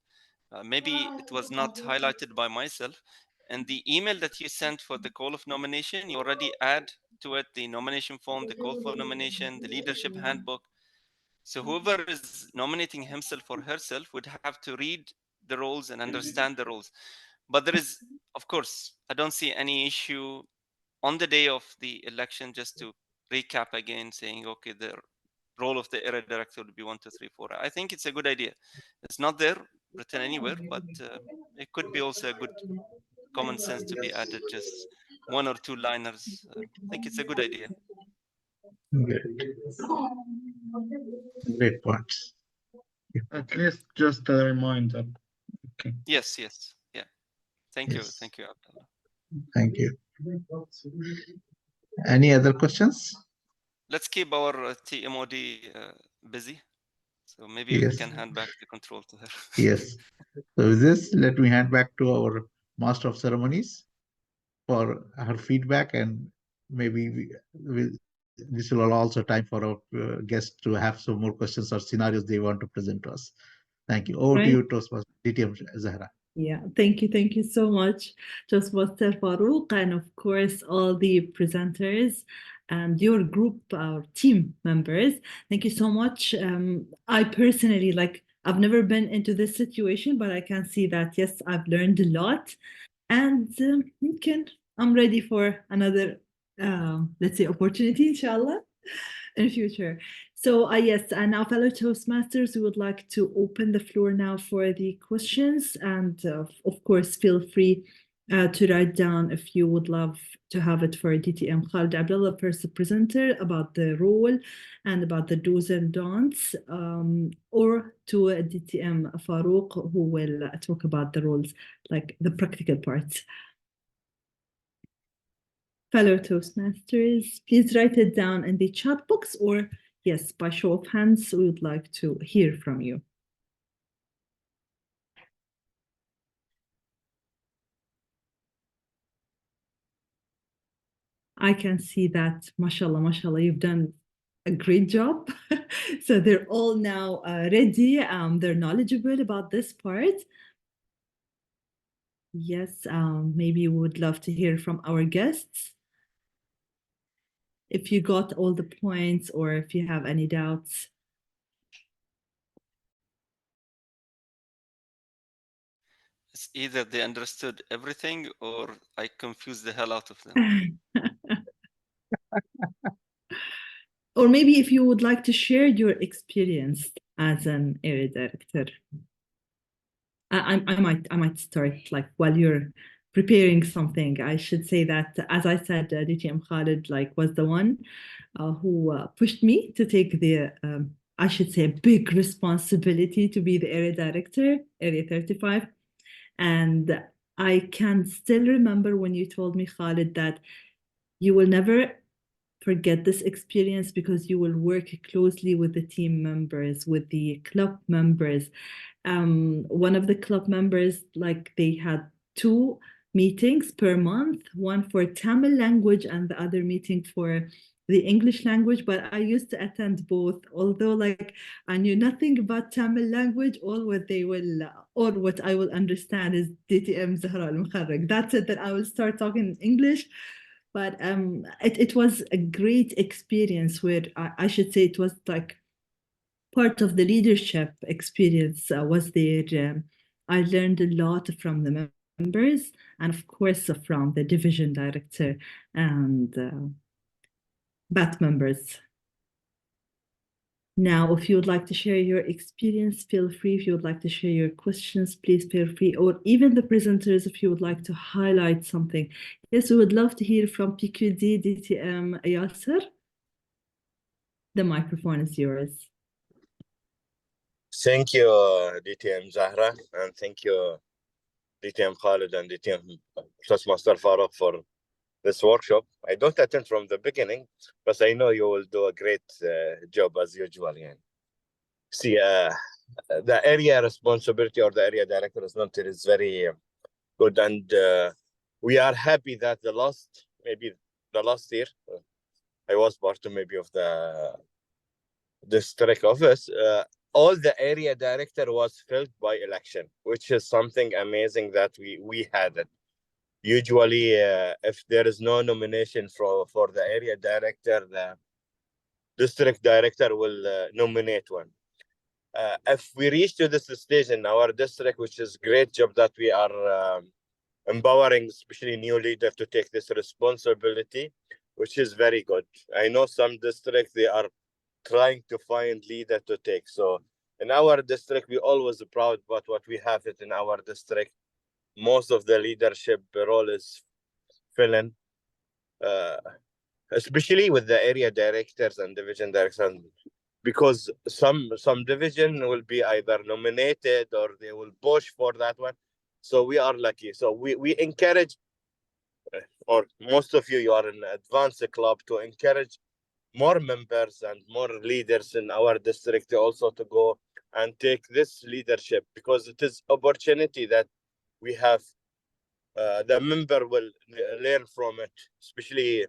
Maybe it was not highlighted by myself. And the email that you sent for the call of nomination, you already add to it the nomination form, the call for nomination, the leadership handbook. So whoever is nominating himself or herself would have to read the roles and understand the roles. But there is, of course, I don't see any issue on the day of the election just to recap again, saying, okay, the role of the area director would be 1, 2, 3, 4. I think it's a good idea. It's not there written anywhere, but it could be also a good common sense to be added, just 1 or 2 liners. I think it's a good idea. Great points. At least just a reminder. Okay. Yes. Yeah. Thank you, Yes. Abdullah. Thank you. Any other questions? Let's keep our TMOD busy. So maybe we can hand back the control to her. Yes. So with this, let me hand back to our Master of Ceremonies for her feedback, and maybe this will allow also time for our guests to have some more questions or scenarios they want to present to us. Thank you. Over to you, Toastmaster DTM Zahra. Yeah, thank you so much, Toastmaster Farooq, and of course all the presenters and your group, our team members. Thank you so much. I personally, I've never been into this situation, but I can see that, yes, I've learned a lot, and I'm ready for another, let's say, opportunity, inshallah, in the future. So yes, and now fellow Toastmasters, we would like to open the floor now for the questions, and of course, feel free to write down if you would love to have it for DTM Khalid Abdullah, first presenter, about the role and about the do's and don'ts, or to DTM Farooq, who will talk about the roles, like the practical parts. Fellow Toastmasters, please write it down in the chat box, or yes, by show of hands, we would like to hear from you. I can see that, mashallah, you've done a great job. So they're all now ready. They're knowledgeable about this part. Yes, maybe we would love to hear from our guests. If you got all the points or if you have any doubts. It's either they understood everything or I confused the hell out of them. Or maybe if you would like to share your experience as an area director. I might start, like, while you're preparing something. I should say that, as I said, DTM Khalid was the one who pushed me to take the, I should say, big responsibility to be the area director, Area 35. And I can still remember when you told me, Khalid, that you will never forget this experience because you will work closely with the team members, with the club members. One of the club members, they had 2 meetings per month, one for Tamil language and the other meeting for the English language, but I used to attend both. Although, like, I knew nothing about Tamil language, all what they will, or what I will understand is DTM Zahra al Mukharrak. That's it. That I will start talking English. But it was a great experience where I should say it was like part of the leadership experience was there. I learned a lot from the members and of course from the division director and BAT members. Now, if you would like to share your experience, feel free. If you would like to share your questions, please feel free. Or even the presenters, if you would like to highlight something. Yes, we would love to hear from PQD, DTM, Yasser. The microphone is yours. Thank you, DTM Zahra, and thank you, DTM Khalid and DTM Toastmaster Farooq for this workshop. I don't attend from the beginning, but I know you will do a great job as usual. Yeah. See, the area responsibility or the area director is not is very good, and we are happy that maybe the last year, I was part of maybe of the district office. All the area director was filled by election, which is something amazing that we had it. Usually, if there is no nomination for the area director, the district director will nominate one. If we reach to this stage in our district, which is great job that we are empowering, especially new leader to take this responsibility, which is very good. I know some districts, they are trying to find leader to take. So in our district, we always proud about what we have it in our district. Most of the leadership role is filling, especially with the area directors and division directors, because some division will be either nominated or they will push for that one. So we are lucky. So we encourage, or most of you are in advanced club, to encourage more members and more leaders in our district also to go and take this leadership, because it is opportunity that we have. The member will learn from it. Especially,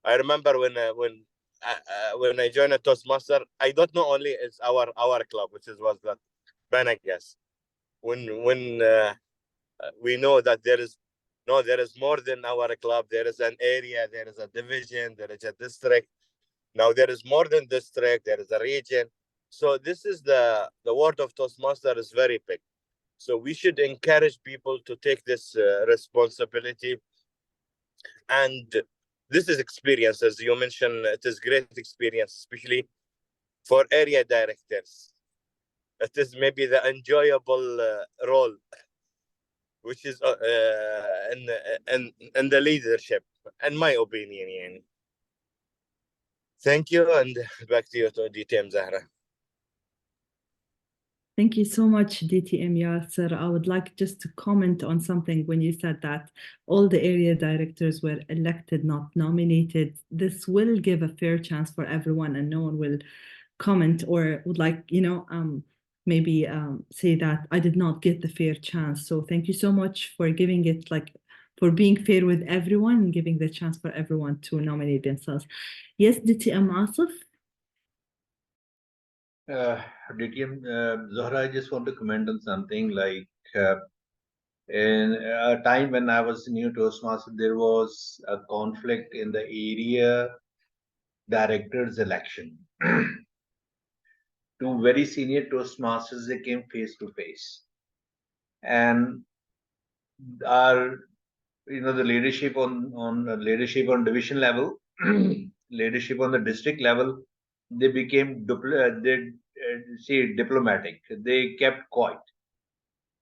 I remember when I joined a Toastmaster, I don't know only it's our club, which was the Banagas. When we know that there is more than our club. There is an area, there is a division, there is a district. Now there is more than district, there is a region. So this is the word of Toastmaster is very big. So we should encourage people to take this responsibility. And this is experience, as you mentioned, it is great experience, especially for area directors. It is maybe the enjoyable role, which is in the leadership, in my opinion. Yani. Thank you, and back to you, to DTM Zahra. Thank you so much, DTM Yasser. I would like just to comment on something when you said that all the area directors were elected, not nominated. This will give a fair chance for everyone, and no one will comment or would like, maybe say that I did not get the fair chance. So thank you so much for giving it, for being fair with everyone and giving the chance for everyone to nominate themselves. Yes, DTM Asif? DTM Zohra, I just want to comment on something like in a time when I was new Toastmaster, there was a conflict in the area director's election. Two very senior Toastmasters, they came face to face, and our the leadership on division level, leadership on the district level, they became diplomatic. They kept quiet,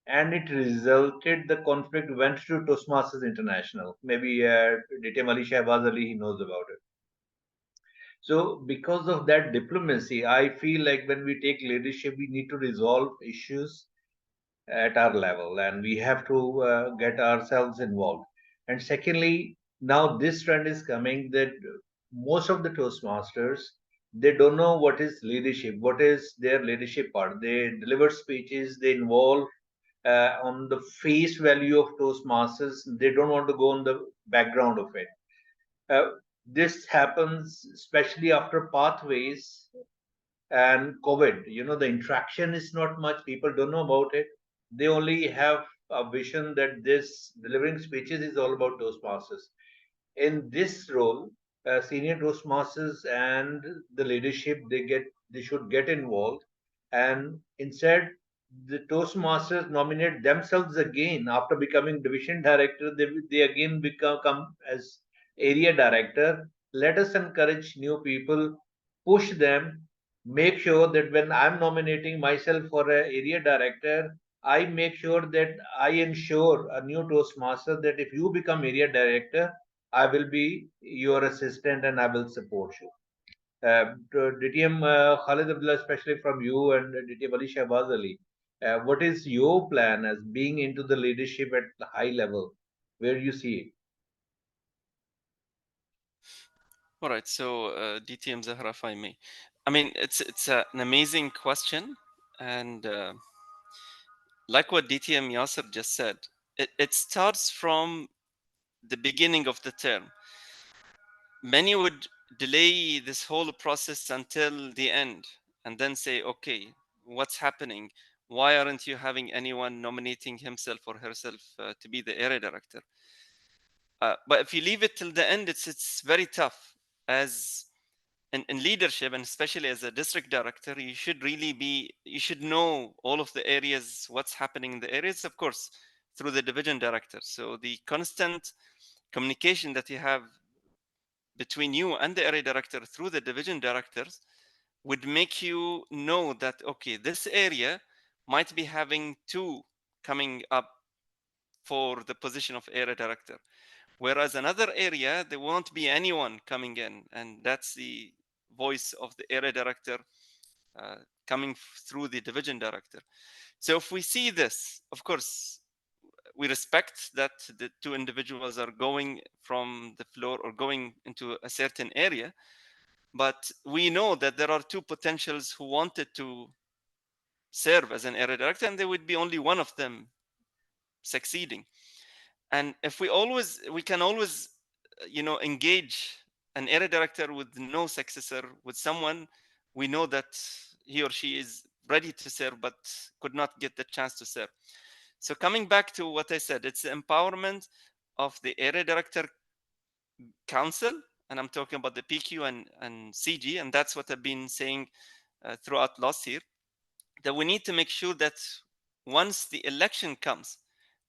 and it resulted, the conflict went to Toastmasters International. Maybe DTM Ali Shahbaz Ali, he knows about it. So because of that diplomacy, I feel like when we take leadership, we need to resolve issues at our level, and we have to get ourselves involved. And secondly, now this trend is coming that most of the Toastmasters, they don't know what is leadership, what is their leadership part. They deliver speeches, they involve on the face value of Toastmasters. They don't want to go on the background of it. this happens especially after pathways and COVID. You know, the interaction is not much. People don't know about it. They only have a vision that this delivering speeches is all about Toastmasters. In this role, senior Toastmasters and the leadership, they should get involved, and instead the Toastmasters nominate themselves again after becoming division director. They again come as area director. Let us encourage new people, push them, make sure that when I'm nominating myself for an area director, I make sure that I ensure a new Toastmaster that if you become area director, I will be your assistant and I will support you. DTM Khalid Abdullah, especially from you, and DTM Ali Shahbaz Ali, what is your plan as being into the leadership at the high level? Where you see it? All right, so DTM Zahra, if I may. I mean, it's an amazing question, and like what DTM Yasser just said, it starts from the beginning of the term. Many would delay this whole process until the end and then say, okay, what's happening? Why aren't you having anyone nominating himself or herself to be the area director? But if you leave it till the end, it's very tough. As in leadership, and especially as a district director, you should know all of the areas, what's happening in the areas, of course, through the division director. So the constant communication that you have between you and the area director through the division directors would make you know that, okay, this area might be having two coming up for the position of area director, whereas another area there won't be anyone coming in, and that's the voice of the area director coming through the division director. So if we see this, of course we respect that the two individuals are going from the floor or going into a certain area, but we know that there are two potentials who wanted to serve as an area director, and there would be only one of them succeeding. And if we can always engage an area director with no successor, with someone we know that he or she is ready to serve but could not get the chance to serve. So coming back to what I said, it's the empowerment of the area director council, and I'm talking about the PQ and CG, and that's what I've been saying throughout last year, that we need to make sure that once the election comes,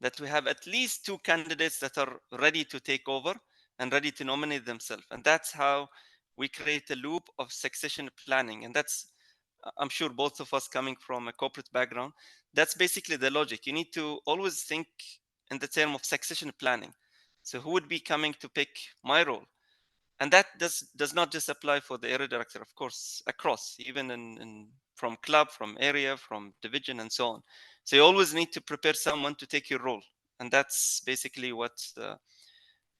that we have at least two candidates that are ready to take over and ready to nominate themselves. And that's how we create a loop of succession planning. And that's, I'm sure both of us coming from a corporate background, that's basically the logic. You need to always think in the term of succession planning. So who would be coming to pick my role? And that does not just apply for the area director, of course, across, even in from club, from area, from division, and so on. So you always need to prepare someone to take your role. And that's basically what,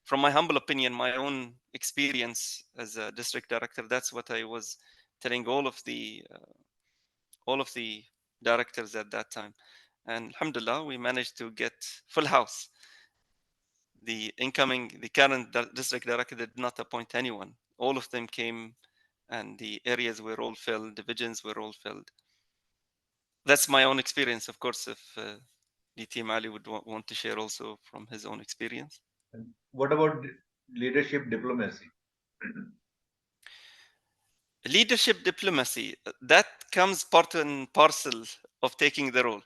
from my humble opinion, my own experience as a district director, that's what I was telling all of the directors at that time. And alhamdulillah, we managed to get full house. The current district director did not appoint anyone. All of them came, and the areas were all filled, divisions were all filled. That's my own experience. Of course, if DTM Ali would want to share also from his own experience. And what about leadership diplomacy? Leadership diplomacy, that comes part and parcel of taking the role.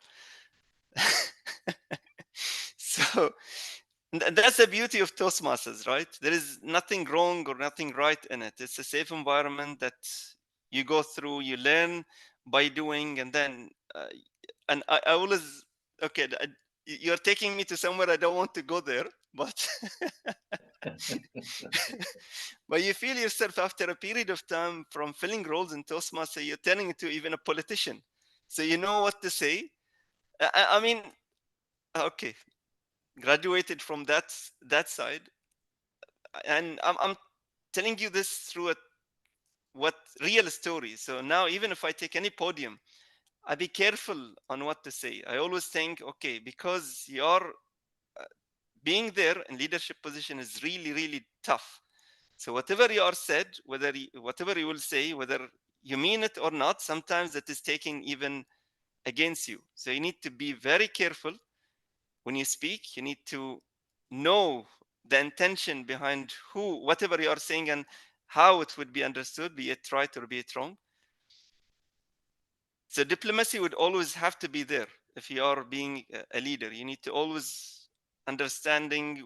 So that's the beauty of Toastmasters, right? There is nothing wrong or nothing right in it. It's a safe environment that you go through, you learn by doing, and then and I always, okay, you're taking me to somewhere I don't want to go there, but but you feel yourself after a period of time from filling roles in Toastmaster, you're turning into even a politician. So you know what to say. I mean, okay, graduated from that side, and I'm telling you this through what real story. So now, even if I take any podium, I be careful on what to say. I always think, okay, because you're being there in leadership position is really, really tough. So whatever you are said, whatever you will say, whether you mean it or not, sometimes it is taken even against you. So you need to be very careful when you speak. You need to know the intention behind whatever you are saying and how it would be understood, be it right or be it wrong. So diplomacy would always have to be there. If you are being a leader, you need to always understanding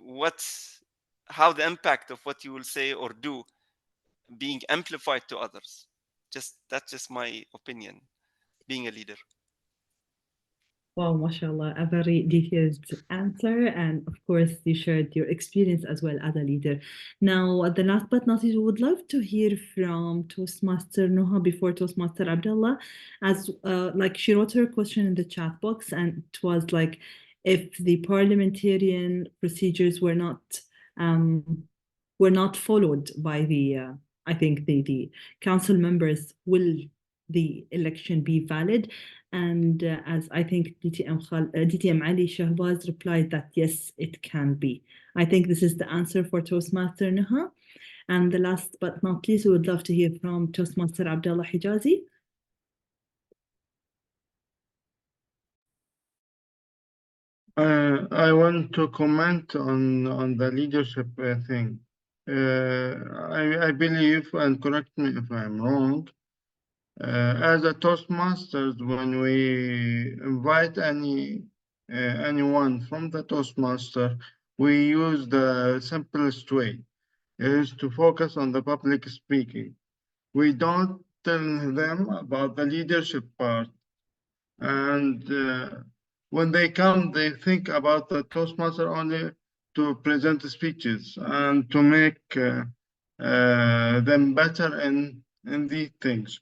how the impact of what you will say or do being amplified to others. That's just my opinion, being a leader. Wow, mashallah, a very detailed answer. And of course, you shared your experience as well as a leader. Now, the last but not least, we would love to hear from Toastmaster Noha before Toastmaster Abdullah, as like she wrote her question in the chat box, and it was like, if the parliamentarian procedures were not followed by the, I think the council members, will the election be valid? And as I think DTM Ali Shahbaz replied that yes, it can be. I think this is the answer for Toastmaster Naha. And the last but not least, we would love to hear from Toastmaster Abdullah Hijazi. I want to comment on the leadership thing. I believe, and correct me if I'm wrong, as a Toastmasters, when we invite anyone from the Toastmaster, we use the simplest way, is to focus on the public speaking. We don't tell them about the leadership part. And when they come, they think about the Toastmaster only to present speeches and to make them better in these things.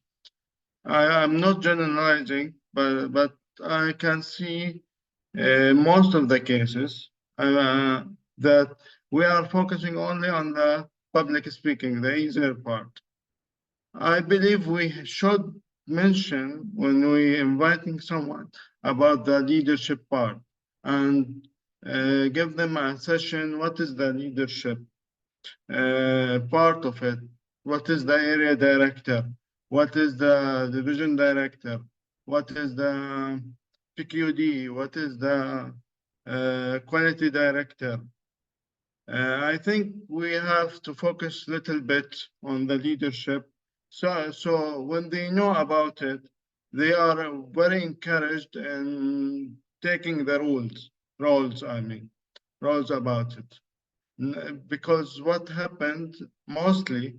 I'm not generalizing, but I can see most of the cases that we are focusing only on the public speaking, the easier part. I believe we should mention when we inviting someone about the leadership part and give them a session. What is the leadership part of it? What is the area director? What is the division director? What is the PQD? What is the quality director? I think we have to focus a little bit on the leadership. So when they know about it, they are very encouraged in taking the roles about it. Because what happened mostly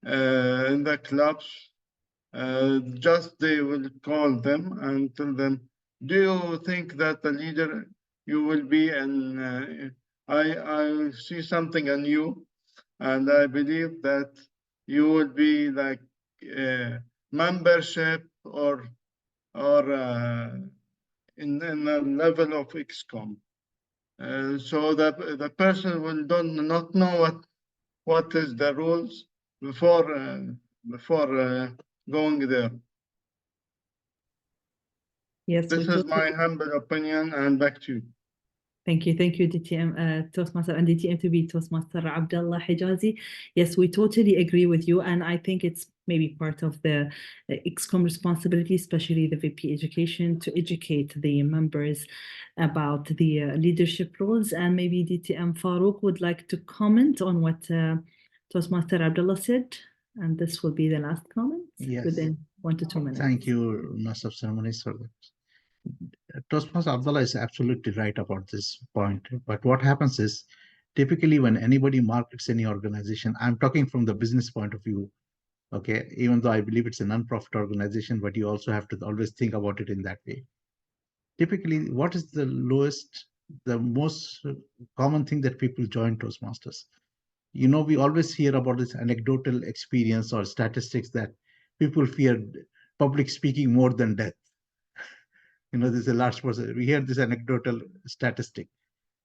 in the clubs, just they will call them and tell them, do you think that the leader you will be, and I see something in you, and I believe that you will be like membership or in a level of XCOM. So that the person will not know what is the rules before going there. Yes, this is my humble opinion, and back to you. Thank you, DTM Toastmaster and DTM to be Toastmaster Abdullah Hijazi. Yes, we totally agree with you, and I think it's maybe part of the XCOM responsibility, especially the VP education, to educate the members about the leadership roles. And maybe DTM Farooq would like to comment on what Toastmaster Abdullah said, and this will be the last comment within 1 to 2 minutes. Thank you, Master of Ceremonies, for that. Toastmaster Abdullah is absolutely right about this point. But what happens is, typically when anybody markets any organization, I'm talking from the business point of view, okay, even though I believe it's a non-profit organization, but you also have to always think about it in that way. Typically, what is the most common thing that people join Toastmasters? You know, we always hear about this anecdotal experience or statistics that people fear public speaking more than death. You know, there's a large person. We hear this anecdotal statistic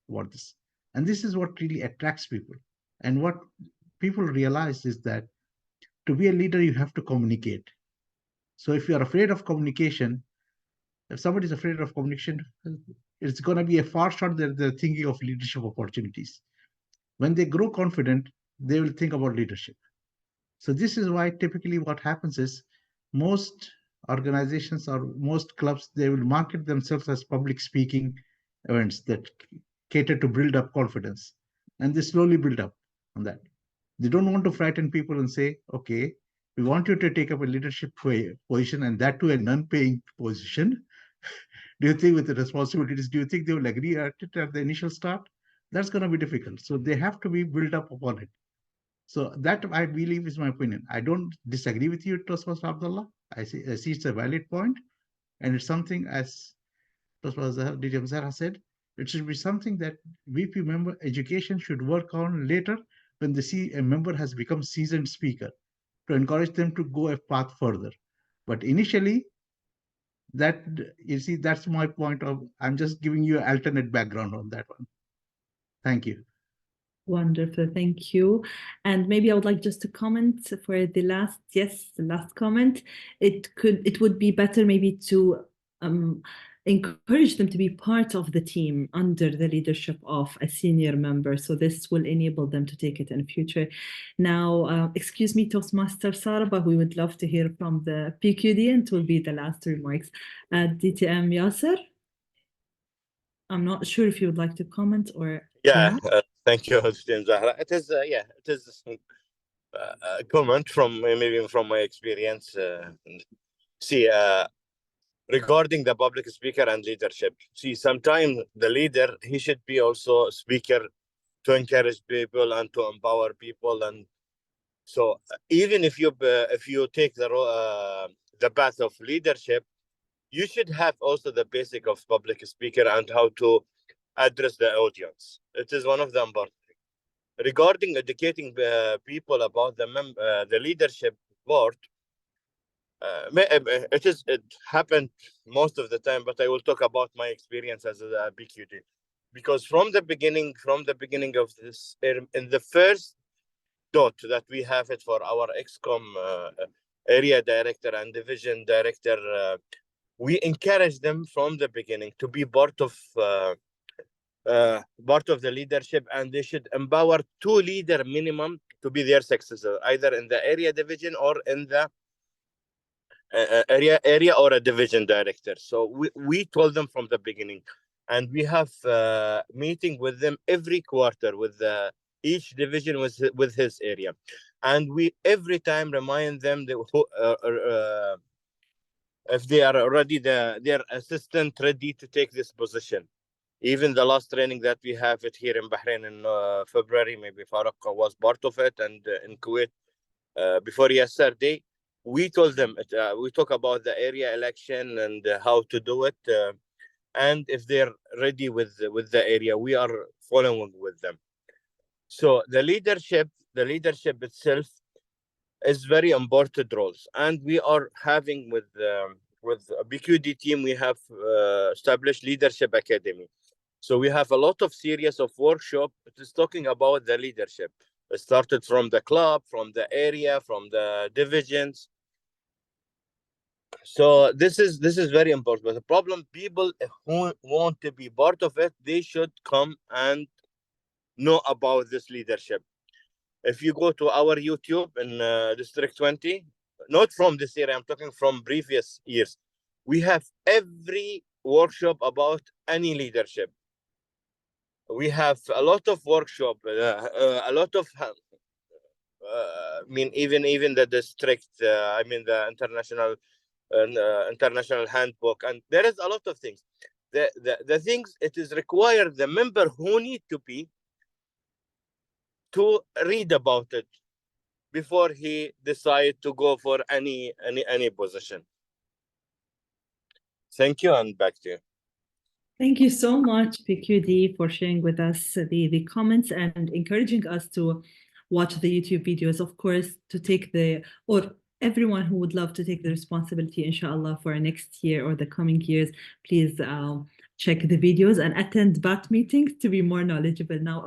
about this. And this is what really attracts people. And what people realize is that to be a leader, you have to communicate. So if you're afraid of communication, if somebody's afraid of communication, it's going to be a far shot that they're thinking of leadership opportunities. When they grow confident, they will think about leadership. So this is why typically what happens is most organizations or most clubs, they will market themselves as public speaking events that cater to build up confidence. And they slowly build up on that. They don't want to frighten people and say, okay, we want you to take up a leadership position, and that too a non-paying position. Do you think with the responsibilities, do you think they will agree at it at the initial start? That's going to be difficult. So they have to be built up upon it. So that, I believe, is my opinion. I don't disagree with you, Toastmaster Abdullah. I see it's a valid point, and it's something, as Toastmaster DJ Zahra said, it should be something that VP member education should work on later when they see a member has become seasoned speaker, to encourage them to go a path further. But initially, that, you see, that's my point of, I'm just giving you an alternate background on that one. Thank you. Wonderful, thank you. And maybe I would like just to comment for the last comment. It would be better maybe to encourage them to be part of the team under the leadership of a senior member. So this will enable them to take it in the future. Now, excuse me, Toastmaster Sarah, but we would love to hear from the PQD, and it will be the last remarks. DTM Yasser, I'm not sure if you would like to comment or. Yeah, thank you, Zahra. It is, it is a comment from maybe from my experience. See, regarding the public speaker and leadership, see, sometimes the leader, he should be also a speaker to encourage people and to empower people. And so even if you take the path of leadership, you should have also the basic of public speaker and how to address the audience. It is one of the important things. Regarding educating people about the leadership board, it happened most of the time, but I will talk about my experience as a BQD, because from the beginning of this, in the first dot that we have it for our XCOM area director and division director, we encourage them from the beginning to be part of the leadership, and they should empower 2 leaders minimum to be their successor, either in the area division or in the area or a division director. So we told them from the beginning, and we have meeting with them every quarter with each division with his area, and we every time remind them that if they are already their assistant ready to take this position. Even the last training that we have it here in Bahrain in February, maybe Farooq was part of it, and in Kuwait before yesterday, we told them, we talk about the area election and how to do it, and if they're ready with the area, we are following with them. So the leadership itself is very important roles, and we are having with a BQD team, we have established Leadership Academy. So we have a lot of series of workshop. It is talking about the leadership. It started from the club, from the area, from the divisions. So this is very important. But the problem, people who want to be part of it, they should come and know about this leadership. If you go to our YouTube in District 20, not from this year, I'm talking from previous years, we have every workshop about any leadership. We have a lot of workshop, a lot of, I mean, even the district, I mean, the international handbook, and there is a lot of things. The things, it is required the member who need to read about it before he decide to go for any position. Thank you, and back to you. Thank you so much, PQD, for sharing with us the comments and encouraging us to watch the YouTube videos, of course, to take or everyone who would love to take the responsibility, inshallah, for next year or the coming years, please check the videos and attend BAT meetings to be more knowledgeable. Now,